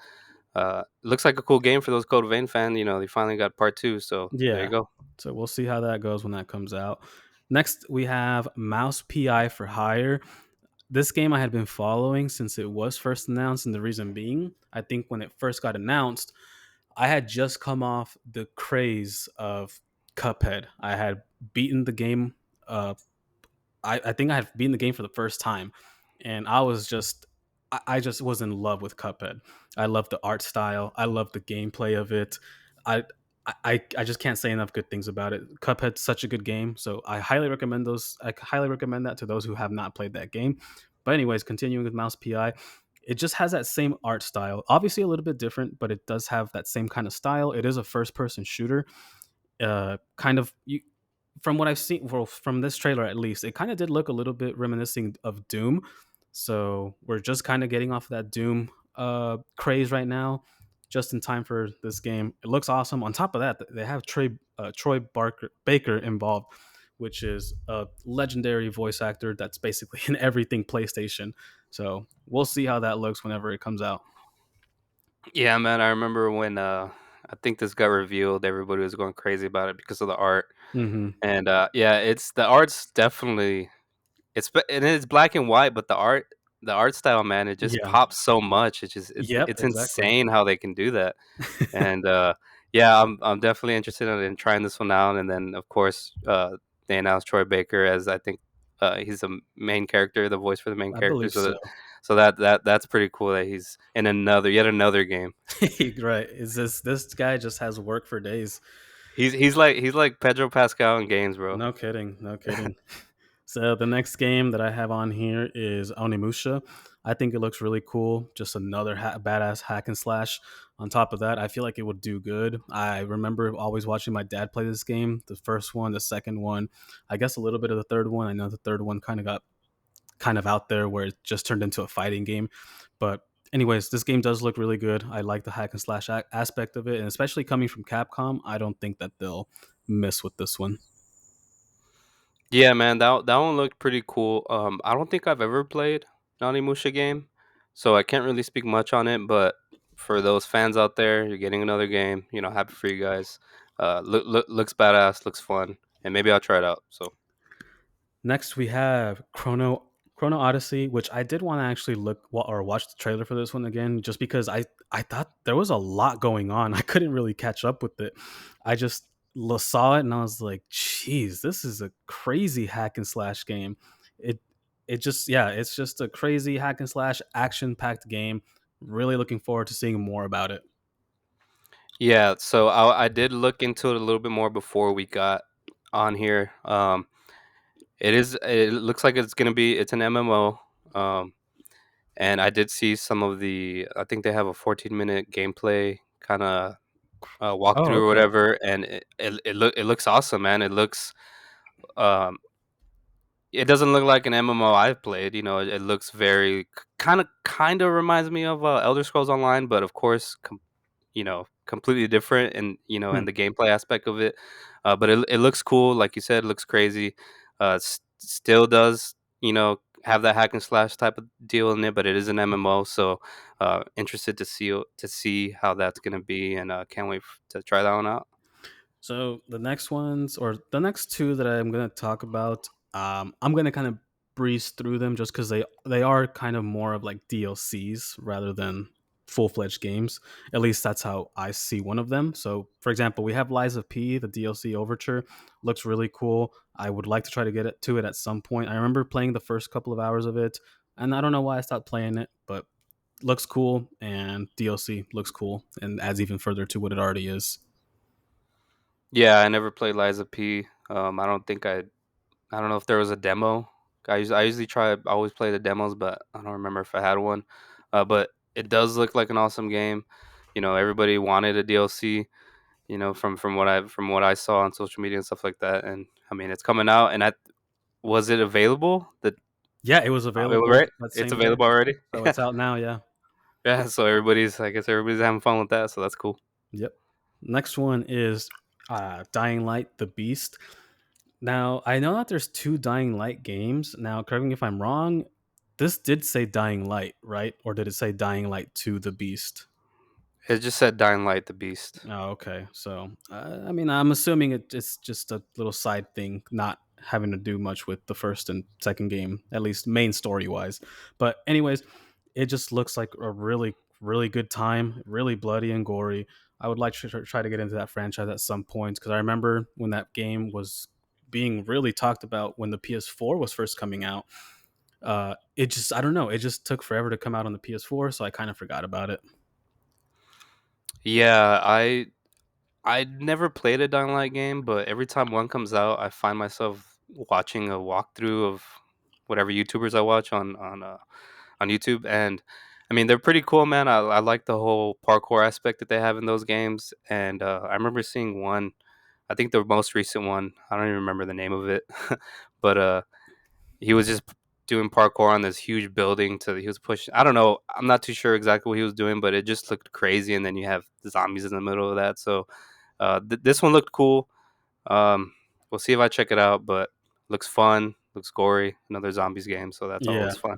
it looks like a cool game for those Code Vein fans. They finally got part two, so there you yeah. go. So we'll see how that goes when that comes out. Next, we have Mouse PI for Hire. This game I had been following since it was first announced, and the reason being, I think when it first got announced, I had just come off the craze of Cuphead. I had beaten the game uh, I think I had beaten the game for the first time, and I just was in love with Cuphead. I love the art style. I love the gameplay of it. I I just can't say enough good things about it. Cuphead's such a good game, so I highly recommend those. I highly recommend that to those who have not played that game. But anyways, continuing with Mouse PI, it just has that same art style. Obviously, a little bit different, but it does have that same kind of style. It is a first-person shooter. Kind of you, from what I've seen, well, from this trailer at least, it kind of did look a little bit reminiscent of Doom. So we're just kind of getting off that Doom craze right now, just in time for this game. It looks awesome. On top of that, they have Troy Baker involved, which is a legendary voice actor that's basically in everything PlayStation. So we'll see how that looks whenever it comes out. Yeah, man. I remember when I think this got revealed, everybody was going crazy about it because of the art. Hmm. And yeah, it's the art's definitely and it's black and white, but the art style, man, it just Yeah. pops so much. It's just Yep. it's Exactly. insane how they can do that. And Yeah, I'm definitely interested in trying this one out, and then of course, they announced Troy Baker as I think he's the main character, the voice for the main I character. believe So so. that's pretty cool that he's in another yet another game. Right? Is this guy just has work for days? He's like Pedro Pascal in games, bro. No kidding, no kidding. So the next game that I have on here is Onimusha. I think it looks really cool. Just another badass hack and slash. On top of that, I feel like it would do good. I remember always watching my dad play this game. The first one, the second one, I guess a little bit of the third one. I know the third one kind of got kind of out there where it just turned into a fighting game. But anyways, this game does look really good. I like the hack and slash aspect of it, and especially coming from Capcom, I don't think that they'll miss with this one. Yeah, man, that one looked pretty cool. I don't think I've ever played an Onimusha game, so I can't really speak much on it. But for those fans out there, you're getting another game. Happy for you guys. Looks badass, looks fun, and maybe I'll try it out. So Next, we have Chrono Odyssey, which I did want to actually look or watch the trailer for this one again, just because I thought there was a lot going on. I couldn't really catch up with it. I just saw it and I was like, "Geez, this is a crazy hack and slash game." It it just yeah, it's just a crazy hack and slash action packed game. Really looking forward to seeing more about it. yeah, so I did look into it a little bit more before we got on here. It looks like it's an MMO. And I did see some of I think they have a 14-minute gameplay kind of Oh, walkthrough or okay. whatever, and it looks awesome, man. Um, it doesn't look like an MMO I've played. It looks very kind of reminds me of Elder Scrolls Online, but of course, completely different, and Hmm. and the gameplay aspect of it. But it looks cool, like you said, it looks crazy. Still does have that hack and slash type of deal in it, but it is an MMO, so interested to see how that's gonna be, and can't wait to try that one out. So the next ones, or the next two that I'm going to talk about, I'm going to kind of breeze through them just because they are kind of more of like DLCs rather than full fledged games. At least that's how I see one of them. So, for example, we have Lies of P, the DLC Overture, looks really cool. I would like to try to get to it at some point. I remember playing the first couple of hours of it, and I don't know why I stopped playing it, but looks cool, and DLC looks cool and adds even further to what it already is. Yeah, I never played Liza P. I don't know if there was a demo. I usually try always play the demos, but I don't remember if I had one. But it does look like an awesome game. Everybody wanted a DLC. From what I saw on social media and stuff like that. And I mean, it's coming out. And was it available? Yeah, it was available Right? that It's same day. available already. So it's out now, yeah. Yeah. So I guess everybody's having fun with that. So that's cool. Yep. Next one is Dying Light: The Beast. Now, I know that there's two Dying Light games. Now, correct me if I'm wrong. This did say Dying Light, right? Or did it say Dying Light to the Beast? It just said Dying Light, the Beast. Oh, okay. So, I mean, I'm assuming it's just a little side thing, not having to do much with the first and second game, at least main story wise. But, anyways, it just looks like a really, really good time, really bloody and gory. I would like to try to get into that franchise at some point because I remember when that game was being really talked about when the PS4 was first coming out. It just, I don't know, it just took forever to come out on the PS4, so I kind of forgot about it. Yeah, I never played a Dying Light game, but every time one comes out, I find myself watching a walkthrough of whatever YouTubers I watch on YouTube, and I mean they're pretty cool, man. I like the whole parkour aspect that they have in those games, and I remember seeing one. I think the most recent one. I don't even remember the name of it, but he was just doing parkour on this huge building. He was pushing. I don't know. I'm not too sure exactly what he was doing, but it just looked crazy. And then you have the zombies in the middle of that. So this one looked cool. Um, we'll see if I check it out, but looks fun, looks gory. Another zombies game, so that's Yeah. always fun.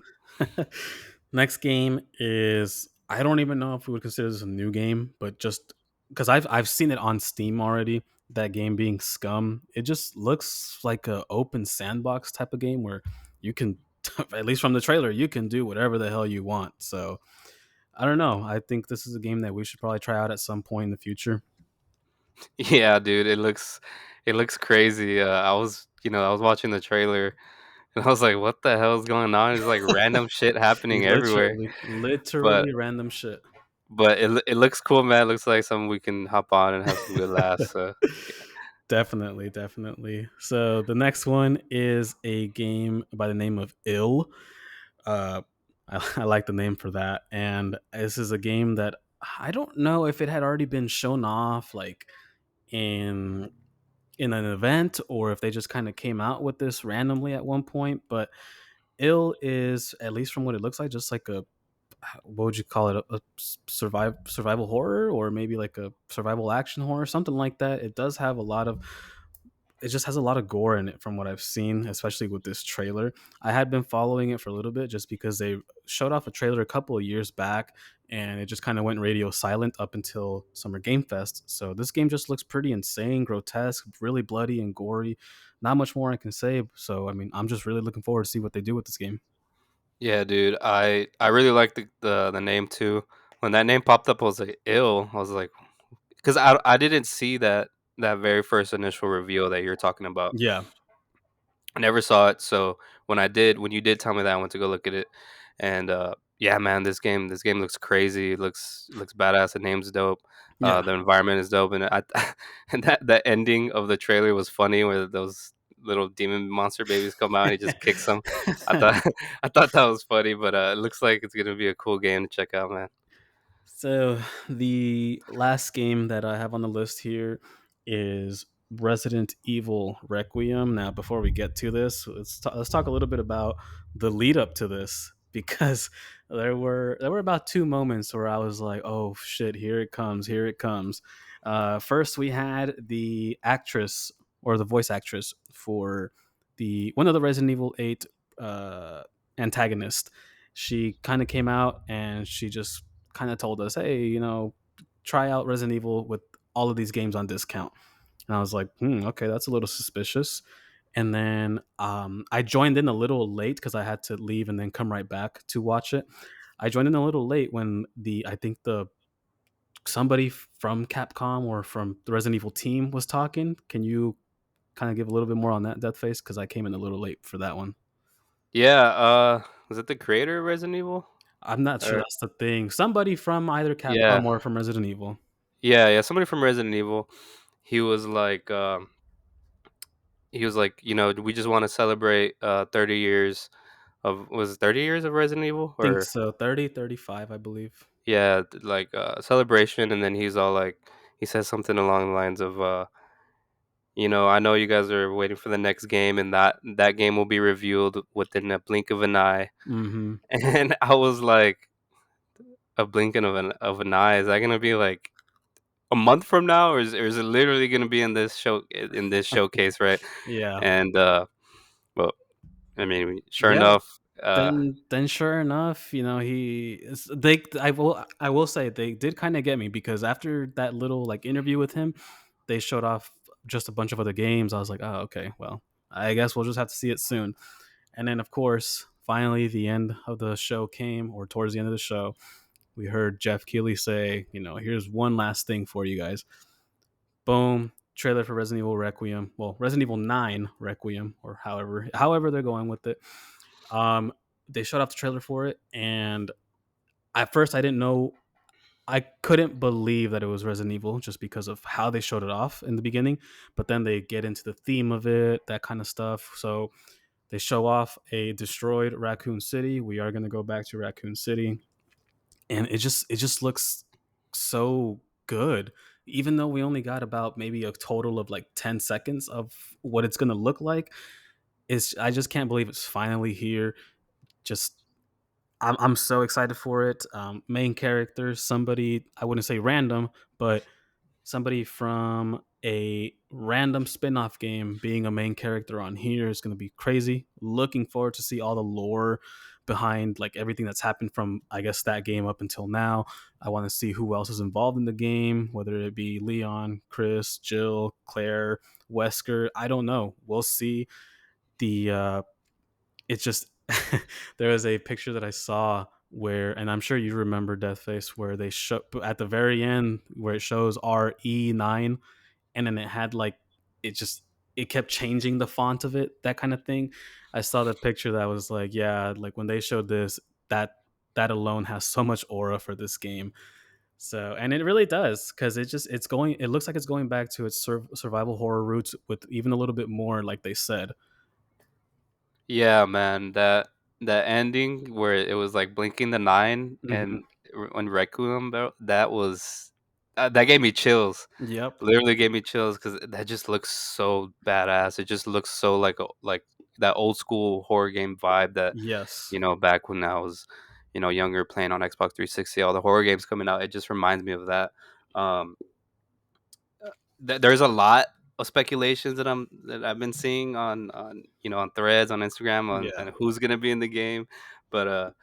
Next game is, I don't even know if we would consider this a new game, but just because I've seen it on Steam already. That game being Scum, it just looks like a open sandbox type of game where you can, at least from the trailer, you can do whatever the hell you want. So I don't know. I think this is a game that we should probably try out at some point in the future. Yeah, dude, it looks crazy. I was watching the trailer and I was like, "What the hell is going on?" It's like random shit happening everywhere. Literally, But literally random shit. it looks cool, man. It looks like something we can hop on and have some good laughs. So Definitely, definitely. So the next one is a game by the name of Ill. Uh, I like the name for that, and this is a game that I don't know if it had already been shown off, like in an event, or if they just kind of came out with this randomly at one point. But Ill is, at least from what it looks like, just like a, what would you call it, a survival horror, or maybe like a survival action horror, something like that. It does have a lot of, it just has a lot of gore in it from what I've seen, especially with this trailer. I had been following it for a little bit just because they showed off a trailer a couple of years back, and it just kind of went radio silent up until Summer Game Fest. So this game just looks pretty insane, grotesque, really bloody and gory. Not much more I can say. So I mean, I'm just really looking forward to see what they do with this game. yeah, dude, I really like the name too. When that name popped up, I was like, "Ill." I was like, because I didn't see that very first initial reveal that you're talking about. Yeah. I never saw it, so when you did tell me that, I went to go look at it, and yeah, man, this game looks crazy. It looks badass. The name's dope. Yeah. The environment is dope, and I and that ending of the trailer was funny, where those little demon monster babies come out and he just kicks them. I thought I thought that was funny, but it looks like it's gonna be a cool game to check out, man. So the last game that I have on the list here is Resident Evil Requiem. Now, before we get to this, let's talk a little bit about the lead up to this, because there were about two moments where I was like, "Oh shit, here it comes, here it comes." First, we had the actress, or the voice actress for the one of the Resident Evil 8 uh, antagonists. She kind of came out and she just kind of told us, "Hey, try out Resident Evil with all of these games on discount." And I was like, okay, that's a little suspicious. And then I joined in a little late because I had to leave and then come right back to watch it. I joined in a little late when I think the somebody from Capcom or from the Resident Evil team was talking. Can you kind of give a little bit more on that, Death Face? Because I came in a little late for that one. Yeah, was it the creator of Resident Evil? I'm not sure Or that's the thing. Somebody from either yeah, Capcom or from Resident Evil. yeah, somebody from Resident Evil. He was like, we just want to celebrate 30 years of was it 30 years of Resident Evil Think or so. 30, 35, I believe. yeah, like celebration, and then he's all like, he says something along the lines of, I know you guys are waiting for the next game, and that game will be revealed within a blink of an eye. Hmm. And I was like, a blinking of an eye? Is that gonna be like a month from now, or is it literally gonna be in this showcase, right? Yeah. And well, I mean, sure Yeah. enough, Then sure enough, I will say they did kind of get me, because after that little like interview with him, they showed off just a bunch of other games. I was like, "Oh, okay. Well, I guess we'll just have to see it soon." And then of course, finally the end of the show came, or towards the end of the show, we heard Jeff Keighley say, "Here's one last thing for you guys." Boom, trailer for Resident Evil Requiem. Well, Resident Evil 9 Requiem, or however they're going with it. Um, they showed off the trailer for it, and at first I didn't know. I couldn't believe that it was Resident Evil just because of how they showed it off in the beginning. But then they get into the theme of it, that kind of stuff. So they show off a destroyed Raccoon City. We are going to go back to Raccoon City, and it just looks so good. Even though we only got about maybe a total of like 10 seconds of what it's going to look like, I just can't believe it's finally here. Just I'm so excited for it. Main characters, somebody, I wouldn't say random, but somebody from a random spin-off game being a main character on here is going to be crazy. Looking forward to see all the lore behind like everything that's happened from, I guess, that game up until now. I want to see who else is involved in the game, whether it be Leon, Chris, Jill, Claire, Wesker. I don't know. We'll see. The It's just there was a picture that I saw where, and I'm sure you remember Deathface, where they show at the very end where it shows RE9. and then it had like it just it kept changing the font of it, that kind of thing. I saw the picture that was like, yeah, like when they showed this, that that alone has so much aura for this game. So, and it really does because it's going. It looks like it's going back to its survival horror roots with even a little bit more, like they said. Yeah, man, that ending where it was like blinking the nine Hmm. and when Requiem, bro, that was that gave me chills. Yep. Literally gave me chills because that just looks so badass. It just looks so like like that old school horror game vibe that Yes. back when I was younger playing on Xbox 360, all the horror games coming out. It just reminds me of that. Um, there's a lot of speculations that I've been seeing on on threads on Instagram on Yeah. who's gonna be in the game, but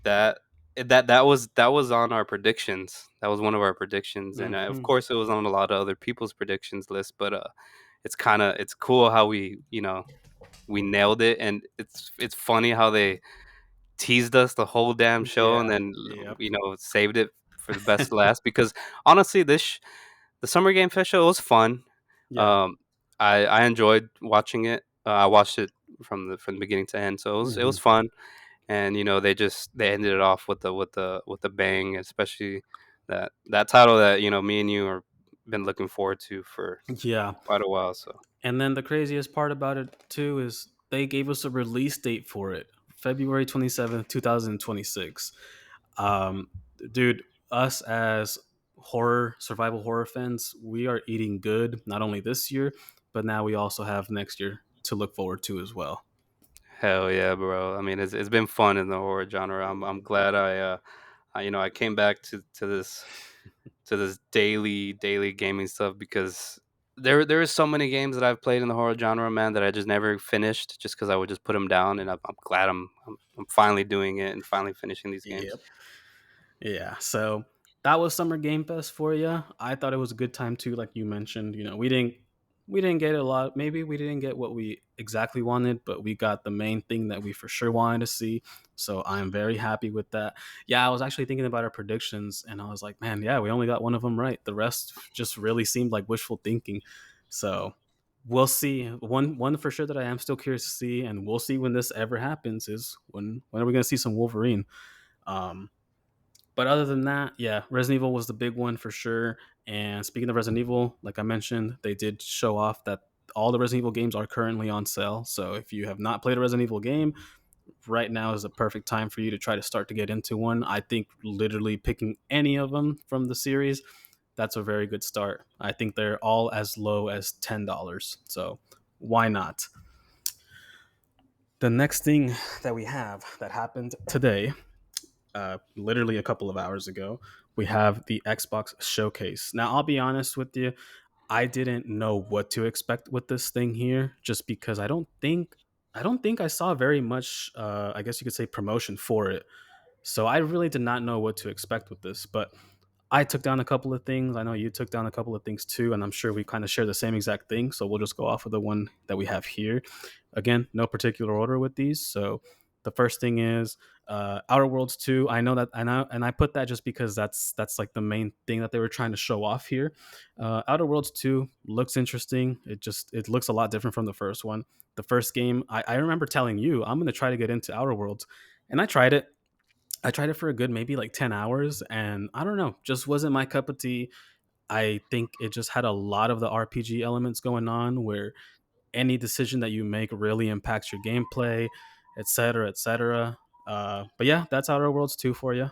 that that was on our predictions. That was one of our predictions, and of Hmm. course it was on a lot of other people's predictions list. But it's cool how we nailed it, and it's funny how they teased us the whole damn show, and Yeah. then Yep. saved it for the best last. Because honestly, the Summer Game Fest show was fun. Yeah. Um, I enjoyed watching it. I watched it from the beginning to end, so it Hmm. was fun. And they ended it off with the bang, especially that title that me and you are been looking forward to for Yeah. quite a while. So And then the craziest part about it too is they gave us a release date for it, February 27th, 2026. Um, dude, us as horror survival horror fans, we are eating good not only this year, but now we also have next year to look forward to as well. hell yeah, bro. I mean, it's been fun in the horror genre. I'm glad I came back to this daily gaming stuff because there is so many games that I've played in the horror genre, man, that I just never finished just because I would just put them down, and I'm glad I'm finally doing it and finally finishing these games. Yep. Yeah. So that was Summer Game Fest for you. I thought it was a good time too, like you mentioned. We didn't get a lot. Maybe we didn't get what we exactly wanted, but we got the main thing that we for sure wanted to see. So I'm very happy with that. Yeah, I was actually thinking about our predictions, and I was like, man, yeah, we only got one of them right. The rest just really seemed like wishful thinking. So we'll see. One for sure that I am still curious to see, and we'll see when this ever happens. Is when are we going to see some Wolverine? Um, but other than that, yeah, Resident Evil was the big one for sure. And speaking of Resident Evil, like I mentioned, they did show off that all the Resident Evil games are currently on sale. So if you have not played a Resident Evil game, right now is the perfect time for you to try to start to get into one. I think literally picking any of them from the series, that's a very good start. I think they're all as low as $10. So why not? The next thing that we have that happened today, literally a couple of hours ago, we have the Xbox Showcase. Now, I'll be honest with you, I didn't know what to expect with this thing here, just because I don't think I saw very much. I guess you could say promotion for it. So I really did not know what to expect with this, but I took down a couple of things. I know you took down a couple of things too, and I'm sure we kind of share the same exact thing. So we'll just go off of the one that we have here. Again, no particular order with these. So the first thing is Outer Worlds 2. I know that, and I put that just because that's like the main thing that they were trying to show off here. Outer Worlds 2 looks interesting. It looks a lot different from the first one. The first game, I remember telling you I'm going to try to get into Outer Worlds, and I tried it for a good maybe like 10 hours, and I don't know, just wasn't my cup of tea. I think it just had a lot of the RPG elements going on where any decision that you make really impacts your gameplay, etc., etc. But yeah, that's Outer Worlds 2 for you.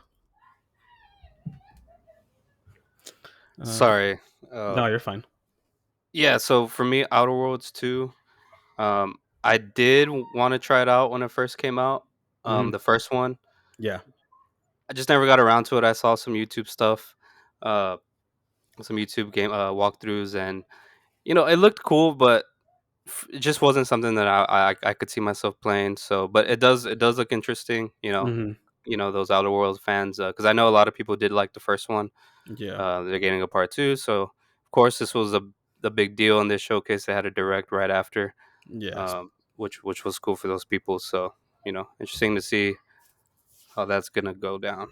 Uh, Sorry. no, you're fine. Yeah, so for me, Outer Worlds 2, I did want to try it out when it first came out. Hmm. The first one, Yeah. I just never got around to it. I saw some YouTube stuff, uh, some YouTube game walkthroughs, and it looked cool, but it just wasn't something that I could see myself playing. So, but it does look interesting. Hmm. Those Outer Worlds fans, because I know a lot of people did like the first one. Yeah. They're getting a part two, so of course this was the big deal in this showcase. They had a direct right after, Yes. which was cool for those people. So interesting to see how that's gonna go down.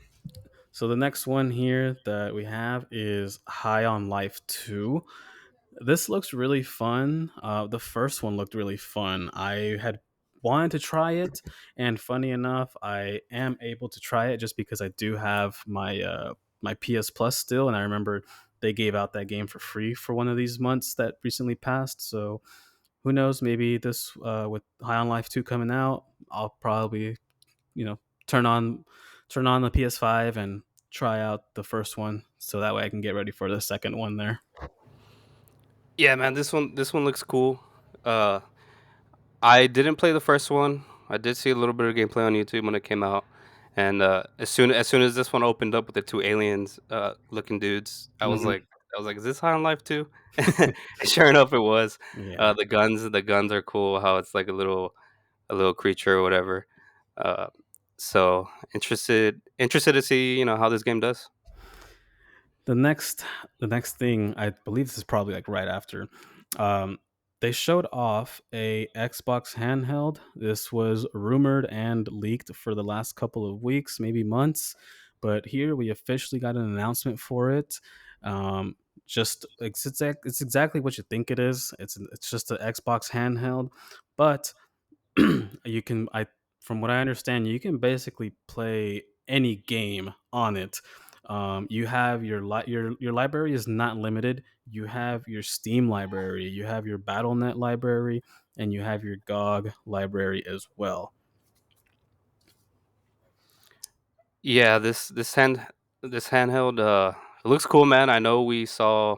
So the next one here that we have is High on Life 2. This looks really fun. The first one looked really fun. I had wanted to try it, and funny enough, I am able to try it just because I do have my PS Plus still, and I remember they gave out that game for free for one of these months that recently passed. So who knows? Maybe this with High on Life 2 coming out, I'll probably you know turn on turn on the PS5 and try out the first one, so that way I can get ready for the second one there. Yeah, man, this one looks cool. Uh, I didn't play the first one. I did see a little bit of gameplay on YouTube when it came out, and as soon as this one opened up with the two aliens looking dudes, Hmm. I was like, is this High on Life too? And sure enough, it was. Yeah. The guns are cool. How it's like a little creature or whatever. Uh, so interested to see how this game does. The next the next thing, I believe this is probably like right after. Um, they showed off a Xbox handheld. This was rumored and leaked for the last couple of weeks, maybe months, but here we officially got an announcement for it. Um, just it's exactly what you think it is. It's just an Xbox handheld, but you can I from what I understand, you can basically play any game on it. You have your library is not limited. You have your Steam library, you have your BattleNet library, and you have your GOG library as well. Yeah, this handheld it looks cool, man. I know we saw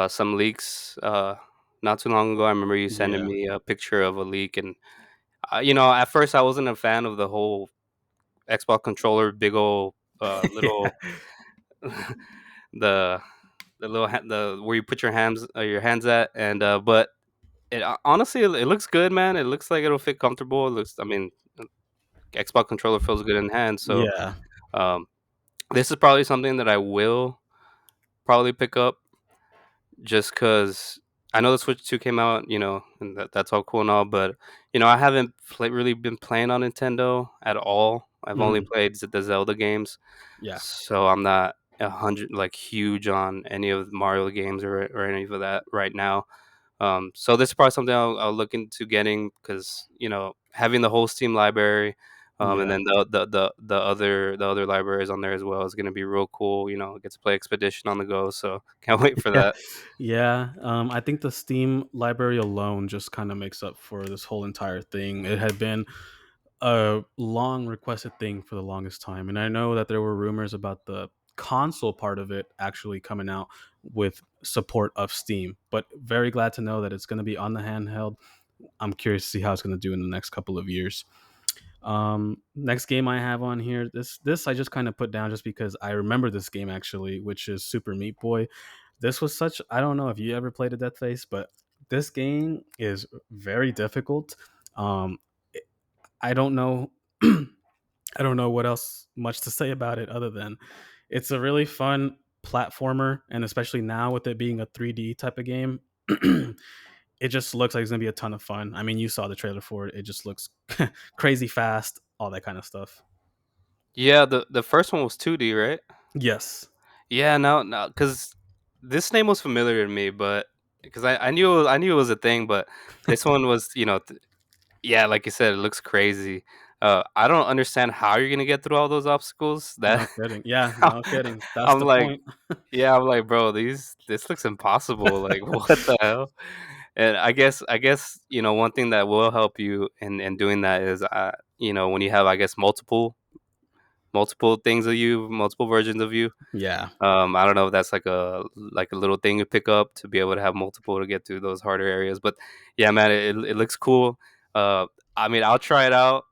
some leaks not too long ago. I remember you sending Yeah. me a picture of a leak, and at first I wasn't a fan of the whole Xbox controller, big old Yeah. little the the where you put your hands at, and but honestly it looks good, man. It looks like it'll fit comfortable. It looks, I mean, Xbox controller feels good in hand, so Yeah. um, this is probably something that I will probably pick up just because I know the Switch 2 came out, and that's all cool and all, but I haven't really been playing on Nintendo at all. I've only Mhm. played the Zelda games, Yeah. so I'm not 100 like huge on any of the Mario games or any of that right now. So this is probably something I'll look into getting because having the whole Steam library, and Yeah. then the other libraries on there as well is going to be real cool. Get to play Expedition on the go, so can't wait for Yeah. that. Yeah. I think the Steam library alone just kind of makes up for this whole entire thing. It had been a long requested thing for the longest time. And I know that there were rumors about the console part of it actually coming out with support of Steam, but very glad to know that it's going to be on the handheld. I'm curious to see how it's going to do in the next couple of years. Next game I have on here, this I just kind of put down just because I remember this game actually, which is Super Meat Boy. This was such I don't know if you ever played a Death Face, but this game is very difficult. Um, I don't know I don't know what else much to say about it other than it's a really fun platformer, and especially now with it being a 3D type of game, it just looks like it's gonna be a ton of fun. I mean, you saw the trailer for it; it just looks crazy fast, all that kind of stuff. Yeah, the first one was 2D, right? Yes. Yeah, no, because this name was familiar to me, but because I knew it was a thing, but this one was, yeah, like you said, it looks crazy. I don't understand how you're gonna get through all those obstacles. No kidding. Yeah, no kidding. That's I'm the like, point. yeah, I'm like, bro, this looks impossible. Like, what the hell? And I guess one thing that will help you in doing that is, when you have, I guess, multiple things of you, multiple versions of you. Yeah. I don't know if that's like a little thing you pick up to be able to have multiple to get through those harder areas. But yeah, man, it looks cool. Uh, I mean, I'll try it out.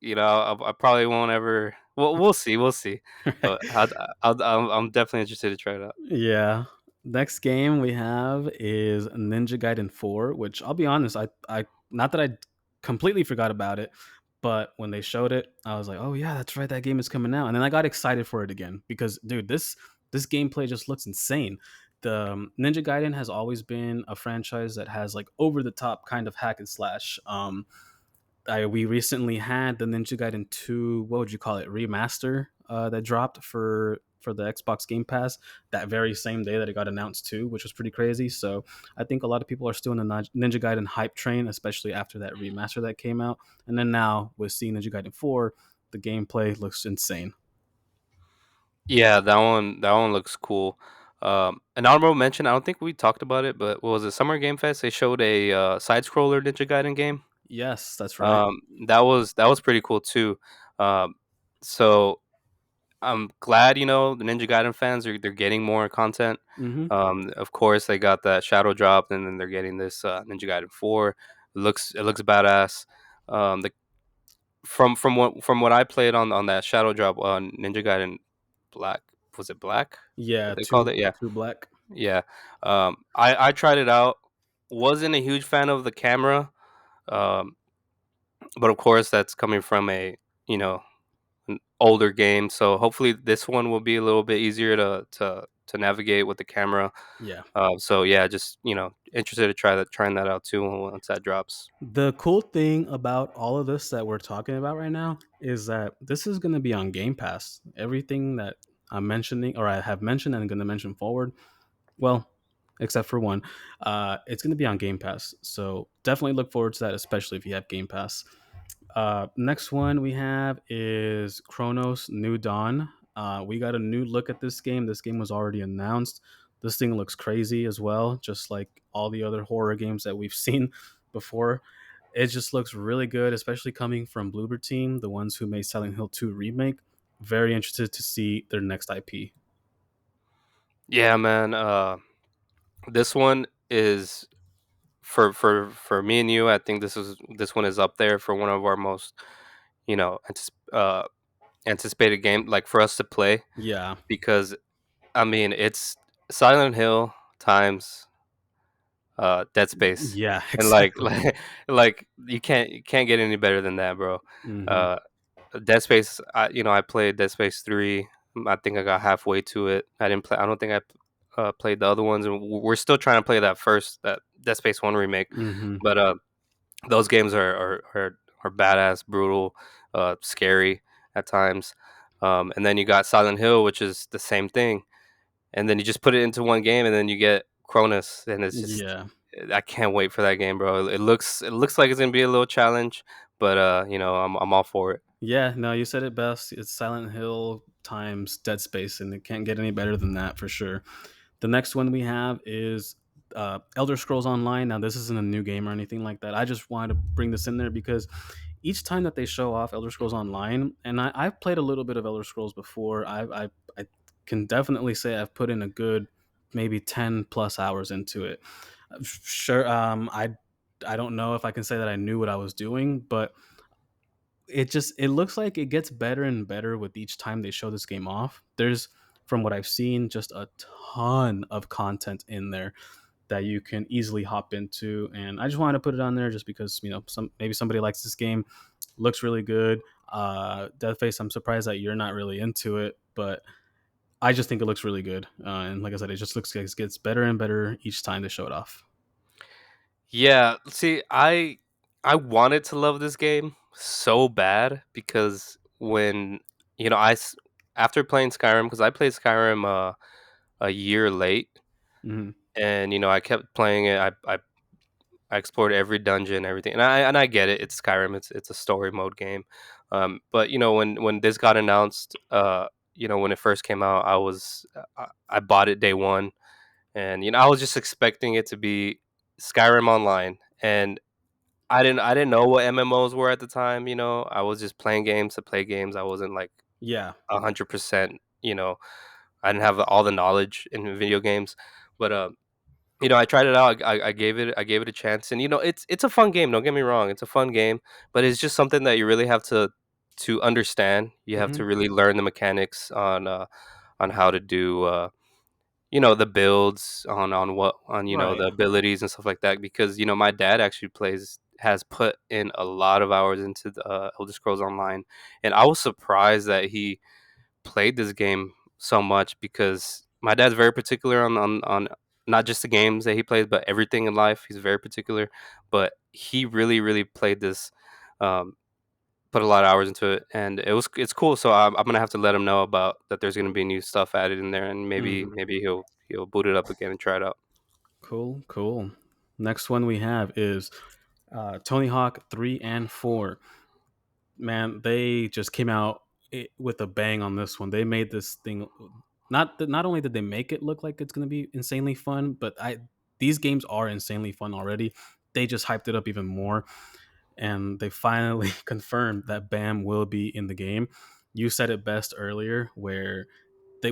I probably won't ever. Well, we'll see, we'll see. I'm definitely interested to try it out. Yeah. Next game we have is Ninja Gaiden 4, which I'll be honest, I not that I completely forgot about it, but when they showed it, I was like, "Oh yeah, that's right, that game is coming out." And then I got excited for it again because dude, this gameplay just looks insane. The Ninja Gaiden has always been a franchise that has like over the top kind of hack and slash. We recently had the Ninja Gaiden 2, what would you call it, remaster that dropped for for the Xbox Game Pass that very same day that it got announced too, which was pretty crazy. So I think a lot of people are still in the Ninja Gaiden hype train, especially after that remaster that came out. And then now with seeing Ninja Gaiden 4, the gameplay looks insane. Yeah, that one looks cool. An honorable mention. I don't think we talked about it, but what was it? Summer Game Fest. They showed a side scroller Ninja Gaiden game. Yes, that's right. Um, that was pretty cool too. Um, so I'm glad the Ninja Gaiden fans they're getting more content. Hmm. Of course, they got that Shadow drop, and then they're getting this Ninja Gaiden 4. It looks badass. The from what I played on that Shadow drop on Ninja Gaiden Black, was it Black Yeah, that they called it? Yeah, two black. yeah. I tried it out. Wasn't a huge fan of the camera, um, but of course that's coming from you know an older game. So hopefully this one will be a little bit easier to navigate with the camera. Yeah. So yeah, just interested to trying that out too once that drops. The cool thing about all of this that we're talking about right now is that this is going to be on Game Pass. Everything that I'm mentioning, or I have mentioned and I'm going to mention forward, well, except for one, it's going to be on Game Pass. So definitely look forward to that, especially if you have Game Pass. Next one we have is Chronos New Dawn. We got a new look at this game. This game was already announced. This thing looks crazy as well, just like all the other horror games that we've seen before. It just looks really good, especially coming from Bloober Team, the ones who made Silent Hill 2 remake. Very interested to see their next IP. Yeah, man. This one is for me and you. I think this one is up there for one of our most anticipated game like for us to play Yeah, because I mean it's Silent Hill times Dead Space, yeah, and like exactly. like you can't get any better than that, bro. Hmm. Uh, Dead Space, I played Dead Space 3. I think I got halfway to it. I don't think I played the other ones, and we're still trying to play that Dead Space 1 remake. Hmm. But those games are badass, brutal, scary at times. And then you got Silent Hill, which is the same thing. And then you just put it into one game, and then you get Cronus, and it's just Yeah. I can't wait for that game, bro. It looks like it's gonna be a little challenge, but I'm all for it. Yeah, no, you said it best. It's Silent Hill times Dead Space, and it can't get any better than that for sure. The next one we have is Elder Scrolls Online. Now, this isn't a new game or anything like that. I just wanted to bring this in there because each time that they show off Elder Scrolls Online, and I've played a little bit of Elder Scrolls before, I can definitely say I've put in a good maybe 10 plus hours into it. Sure, I don't know if I can say that I knew what I was doing, but it looks like it gets better and better with each time they show this game off. There's, from what I've seen, just a ton of content in there that you can easily hop into, and I just wanted to put it on there just because maybe somebody likes this game. Looks really good. Deathface, I'm surprised that you're not really into it, but I just think it looks really good. And like I said, it just looks like it gets better and better each time they show it off. Yeah, see, I wanted to love this game so bad because when after playing Skyrim, because I played Skyrim a year late, Hmm. and I kept playing it. I explored every dungeon, everything, and I get it. It's Skyrim. It's a story mode game. But when this got announced, when it first came out, I bought it day one, and I was just expecting it to be Skyrim Online, and I didn't know what MMOs were at the time. I was just playing games to play games. I wasn't like Yeah. 100%. I didn't have all the knowledge in video games, but I tried it out. I gave it a chance, and it's a fun game. Don't get me wrong, it's a fun game, but it's just something that you really have to understand. You have Hmm. to really learn the mechanics on how to do the builds on what on Right. the abilities and stuff like that. Because my dad actually has put in a lot of hours into the Elder Scrolls Online, and I was surprised that he played this game so much because my dad's very particular on not just the games that he plays, but everything in life. He's very particular, but he really, really played this. Um, put a lot of hours into it, and it's cool. So I'm gonna have to let him know about that. There's gonna be new stuff added in there, and Mhm. maybe he'll boot it up again and try it out. Cool, cool. Next one we have is Tony Hawk 3 and 4. Man, they just came out with a bang on this one. They made this thing, not only did they make it look like it's going to be insanely fun, but I these games are insanely fun already. They just hyped it up even more, and they finally confirmed that Bam will be in the game. You said it best earlier, where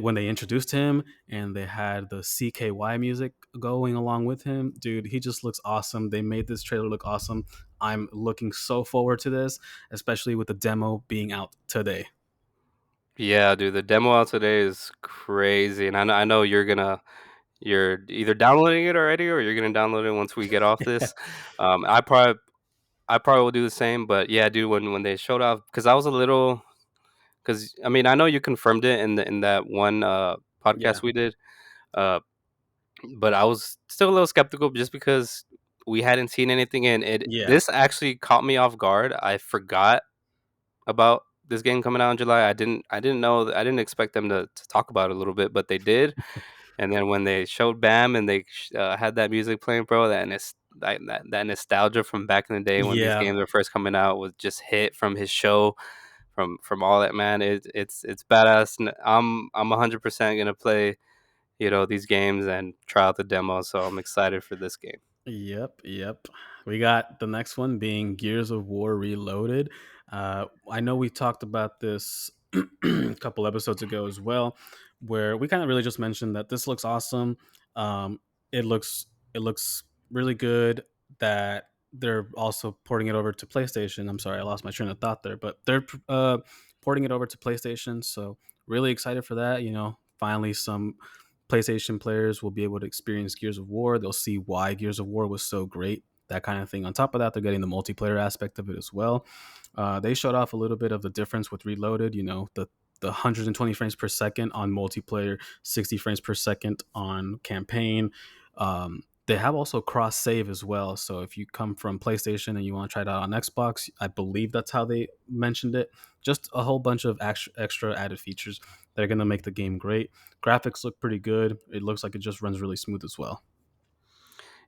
when they introduced him and they had the CKY music going along with him, dude, he just looks awesome. They made this trailer look awesome. I'm looking so forward to this, especially with the demo being out today. Yeah, dude, the demo out today is crazy, and I know you're either downloading it already or you're gonna download it once we get off this. I probably will do the same, but yeah, dude, when they showed off, because I was a little, because I mean I know you confirmed it in that one Yeah, podcast we did, uh, but I was still a little skeptical just because we hadn't seen anything, and it yeah, this actually caught me off guard. I forgot about this game coming out in July. I didn't know I didn't expect them to talk about it a little bit, but they did. And then when they showed Bam and they had that music playing, bro, that nostalgia from back in the day when these yeah. games were first coming out was just hit from his show, from all that, man. It's badass. And I'm 100% gonna play, these games and try out the demo. So I'm excited for this game. Yep, yep. We got the next one being Gears of War Reloaded. I know we talked about this a couple episodes ago as well, where we kind of really just mentioned that this looks awesome. Um, it looks really good. That they're also porting it over to PlayStation. I'm sorry, I lost my train of thought there, but they're porting it over to PlayStation. So really excited for that. Finally some PlayStation players will be able to experience Gears of War. They'll see why Gears of War was so great, that kind of thing. On top of that, they're getting the multiplayer aspect of it as well. They showed off a little bit of the difference with Reloaded. The 120 frames per second on multiplayer, 60 frames per second on campaign. They have also cross save as well. So if you come from PlayStation and you want to try it out on Xbox, I believe that's how they mentioned it. Just a whole bunch of extra added features that are going to make the game great. Graphics look pretty good. It looks like it just runs really smooth as well.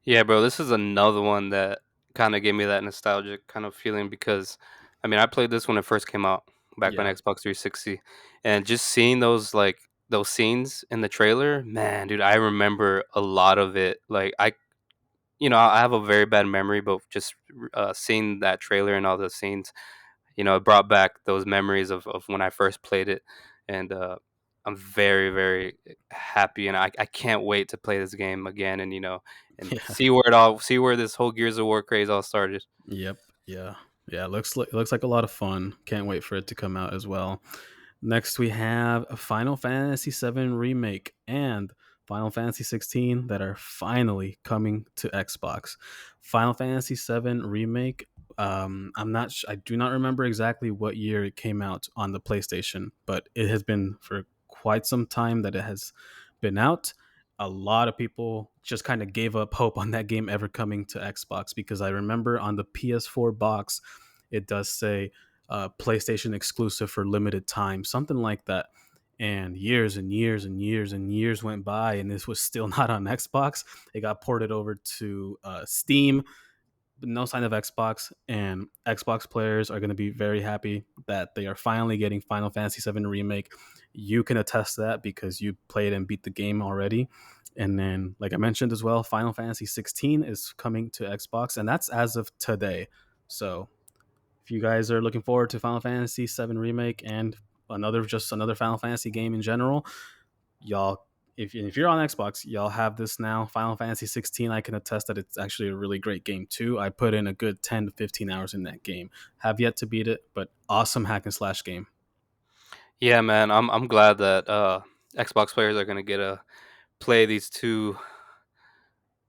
Yeah, bro, this is another one that kind of gave me that nostalgic kind of feeling because, I mean, I played this when it first came out back on Yeah. Xbox 360, and just seeing those scenes in the trailer, man, dude, I remember a lot of it. Like I have a very bad memory, but just seeing that trailer and all those scenes, it brought back those memories of when I first played it, and I'm very, very happy, and I can't wait to play this game again, and and Yeah. see where this whole Gears of War craze all started. Yep. Yeah. Yeah. It looks like a lot of fun. Can't wait for it to come out as well. Next, we have a Final Fantasy VII Remake and Final Fantasy 16 that are finally coming to Xbox. Final Fantasy VII Remake. I do not remember exactly what year it came out on the PlayStation, but it has been for quite some time that it has been out. A lot of people just kind of gave up hope on that game ever coming to Xbox because I remember on the PS4 box, it does say PlayStation exclusive for limited time, something like that. And years and years and years and years went by, and this was still not on Xbox. It got ported over to Steam, but no sign of Xbox. And Xbox players are going to be very happy that they are finally getting Final Fantasy VII Remake. You can attest to that because you played and beat the game already. And then, like I mentioned as well, Final Fantasy 16 is coming to Xbox, and that's as of today. So if you guys are looking forward to Final Fantasy VII Remake and another Final Fantasy game in general, y'all, if you're on Xbox, y'all have this now. Final Fantasy 16, I can attest that it's actually a really great game too. I put in a good 10 to 15 hours in that game. Have yet to beat it, but awesome hack and slash game. Yeah, man, I'm glad that Xbox players are gonna get to play these two.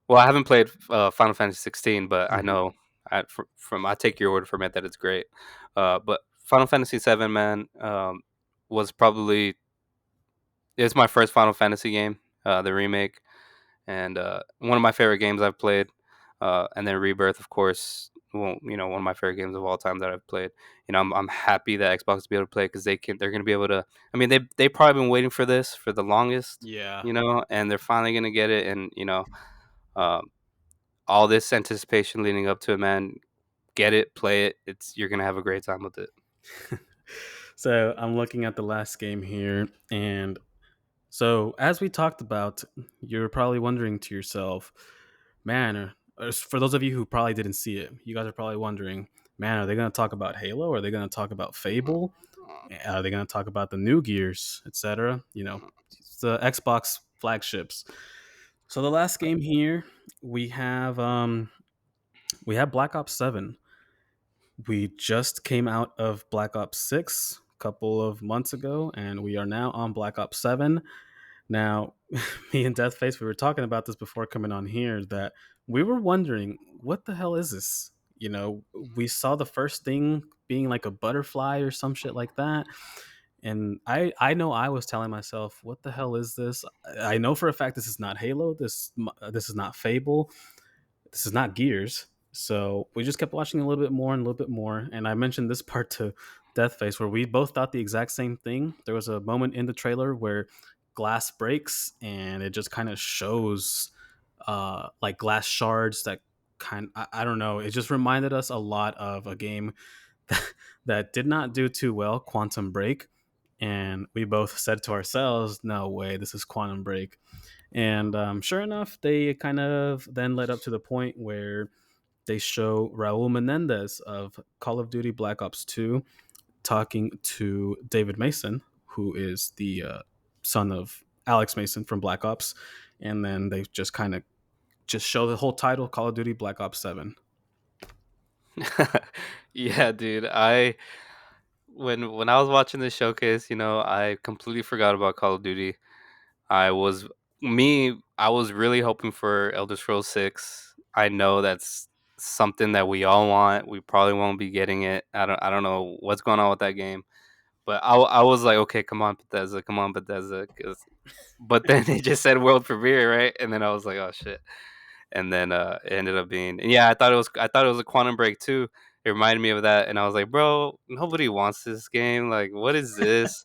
Well, I haven't played Final Fantasy 16, but I Mhm. know I take your word from it that it's great. But Final Fantasy 7, man, was probably it's my first Final Fantasy game, the remake, and one of my favorite games I've played. And then Rebirth, of course. well, one of my favorite games of all time that I've played. I'm happy that Xbox will be able to play because they're gonna be able to. I mean, they probably been waiting for this for the longest, Yeah. and they're finally gonna get it. And um, all this anticipation leading up to it, man. Get it, play it. You're gonna have a great time with it. So I'm looking at the last game here, and so as we talked about, you're probably wondering to yourself, man, for those of you who probably didn't see it, you guys are probably wondering, man, are they going to talk about Halo? Are they going to talk about Fable? Are they going to talk about the new Gears, etc.? It's the Xbox flagships. So the last game here, we have um we have Black Ops 7. We just came out of Black Ops 6 a couple of months ago, and we are now on Black Ops 7. Now, me and Deathface, we were talking about this before coming on here, that we were wondering, what the hell is this? We saw the first thing being like a butterfly or some shit like that. And I know I was telling myself, what the hell is this? I know for a fact this is not Halo. This is not Fable. This is not Gears. So we just kept watching a little bit more and a little bit more. And I mentioned this part to Deathface where we both thought the exact same thing. There was a moment in the trailer where glass breaks and it just kind of shows like glass shards that I don't know. It just reminded us a lot of a game that, that did not do too well, Quantum Break. And we both said to ourselves, no way, this is Quantum Break. And sure enough, they kind of then led up to the point where they show Raul Menendez of Call of Duty Black Ops 2 talking to David Mason, who is the son of Alex Mason from Black Ops. And then they just kind of just show the whole title, Call of Duty Black Ops 7. Yeah, dude. When I was watching this showcase, I completely forgot about Call of Duty. I was I was really hoping for Elder Scrolls 6. I know that's something that we all want. We probably won't be getting it. I don't know what's going on with that game. But I was like, okay, come on, Bethesda. But then they just said world premiere, right? And then I was like, oh shit. And then it ended up being, and yeah, I thought it was a Quantum Break too. It reminded me of that, and I was like, bro, nobody wants this game. Like, what is this?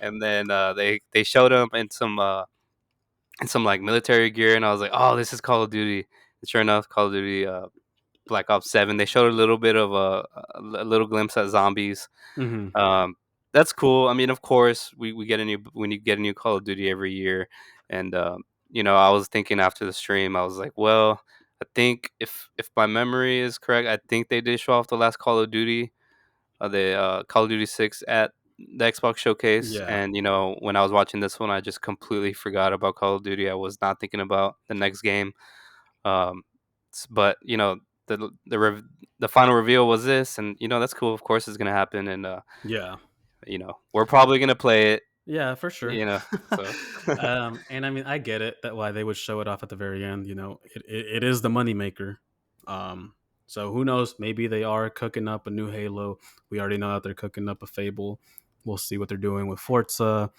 And then they showed him in some like military gear, and I was like, oh, this is Call of Duty. And sure enough, Call of Duty Black Ops 7. They showed a little bit of a little glimpse at zombies. Hmm. Um, that's cool. I mean, of course, we get a new when you get a new Call of Duty every year, and I was thinking after the stream, I was like, well, I think if my memory is correct, I think they did show off the last Call of Duty, the Call of Duty 6 at the Xbox showcase, Yeah. and when I was watching this one, I just completely forgot about Call of Duty. I was not thinking about the next game. Um, but the final reveal was this, and that's cool. Of course, it's gonna happen, and Yeah. we're probably gonna play it. Yeah, for sure. So And I mean, I get it that why they would show it off at the very end. It is the moneymaker. Um, so who knows? Maybe they are cooking up a new Halo. We already know that they're cooking up a Fable. We'll see what they're doing with Forza.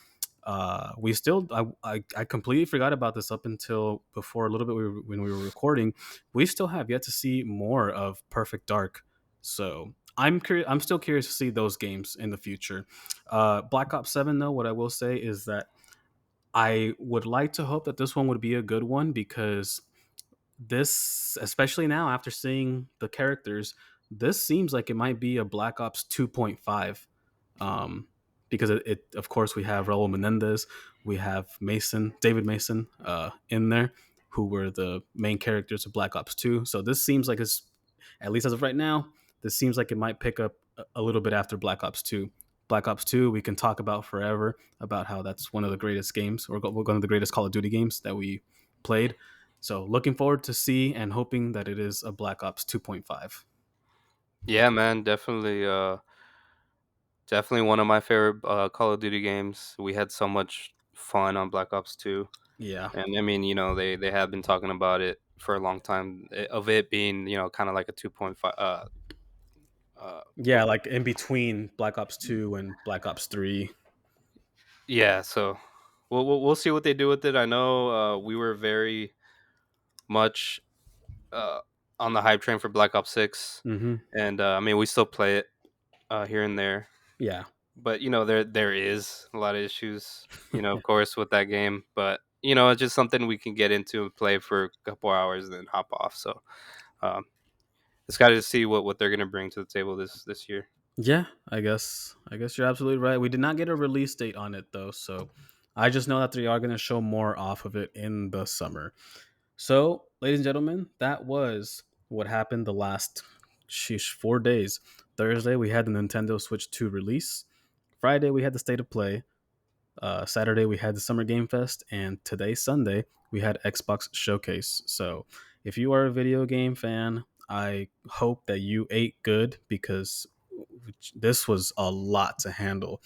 We still, I completely forgot about this up until before a little bit when we were recording. We still have yet to see more of Perfect Dark. So I'm curious. I'm still curious to see those games in the future. Black Ops 7, though, what I will say is that I would like to hope that this one would be a good one because this, especially now after seeing the characters, this seems like it might be a Black Ops 2.5. Um, because of course, we have Raul Menendez, we have David Mason, in there, who were the main characters of Black Ops 2. So this seems like it's, at least as of right now, this seems like it might pick up a little bit after Black Ops 2. Black Ops 2, we can talk about forever about how that's one of the greatest games, or one of the greatest Call of Duty games that we played. So looking forward to see and hoping that it is a Black Ops 2.5. yeah, man, definitely one of my favorite Call of Duty games. We had so much fun on Black Ops 2, Yeah. and I mean, they have been talking about it for a long time of it being kind of like a 2.5. Uh, Yeah, like in between Black Ops 2 and Black Ops 3. yeah, so we'll see what they do with it. I know we were very much. Uh, on the hype train for Black Ops 6, Hmm. and I mean we still play it here and there, Yeah. but there is a lot of issues, of course, with that game. But it's just something we can get into and play for a couple hours and then hop off. So um, it's got to see what they're gonna bring to the table this year. Yeah, I guess you're absolutely right. We did not get a release date on it though, so I just know that they are going to show more off of it in the summer. So, ladies and gentlemen, that was what happened the last 4 days. Thursday we had the Nintendo Switch 2 release. Friday we had the State of Play. Saturday we had the Summer Game Fest, and today Sunday we had Xbox Showcase. So if you are a video game fan, I hope that you ate good because this was a lot to handle.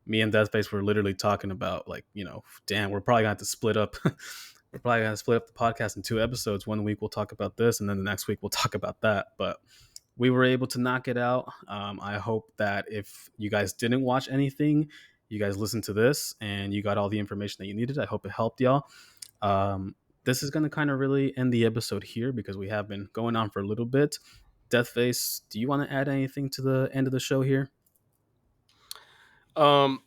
Me and Deathface were literally talking about like, damn, we're probably gonna have to split up. We're probably gonna split up the podcast in two episodes. One week we'll talk about this, and then the next week we'll talk about that. But we were able to knock it out. I hope that if you guys didn't watch anything, you guys listened to this and you got all the information that you needed. I hope it helped y'all. Um, this is going to kind of really end the episode here because we have been going on for a little bit. Deathface, do you want to add anything to the end of the show here? Um,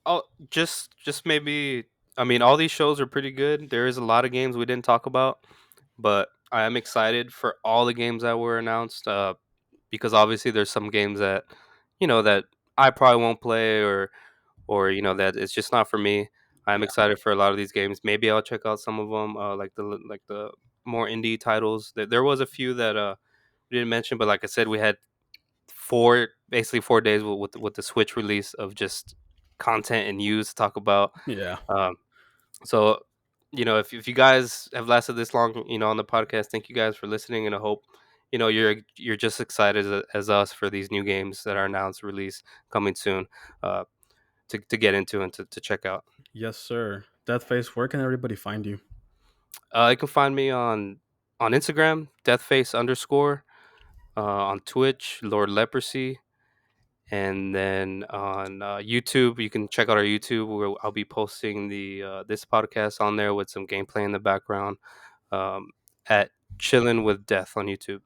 oh, just maybe. I mean, all these shows are pretty good. There is a lot of games we didn't talk about, but I am excited for all the games that were announced. Because obviously there's some games that that I probably won't play, or that it's just not for me. I'm Yeah. excited for a lot of these games. Maybe I'll check out some of them, like the more indie titles. There was a few that we didn't mention, but like I said, we had basically 4 days with the Switch release of just content and news to talk about. Yeah. Um, so if you guys have lasted this long, on the podcast, thank you guys for listening, and I hope you're just excited as us for these new games that are announced, release coming soon. Uh, to get into and to check out. Yes, sir. Deathface, where can everybody find you? You can find me on Instagram, deathface underscore, on Twitch, Lord Leprosy, and then on YouTube, you can check out our YouTube where I'll be posting the this podcast on there with some gameplay in the background, um, at Chillin' with Death on YouTube.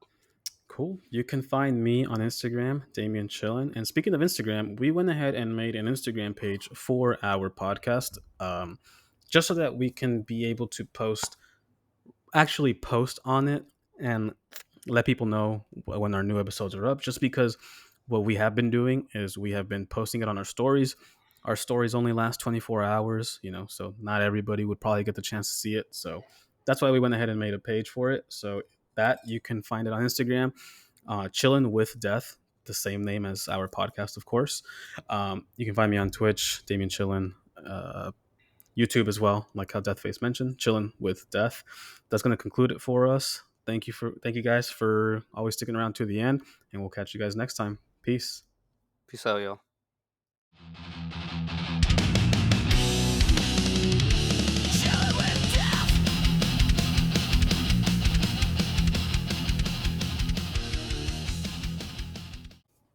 Cool. You can find me on Instagram, damianchillin. And speaking of Instagram, we went ahead and made an Instagram page for our podcast, just so that we can be able to post on it and let people know when our new episodes are up. Just because what we have been doing is we have been posting it on our stories. Our stories only last 24 hours, so not everybody would probably get the chance to see it. So that's why we went ahead and made a page for it. So that you can find it on Instagram, Chillin' with Death, the same name as our podcast, of course. You can find me on Twitch, Damian Chillin. YouTube as well, like how Deathface mentioned, chilling with Death. That's going to conclude it for us. Thank you guys for always sticking around to the end, and we'll catch you guys next time. Peace. Peace out, y'all.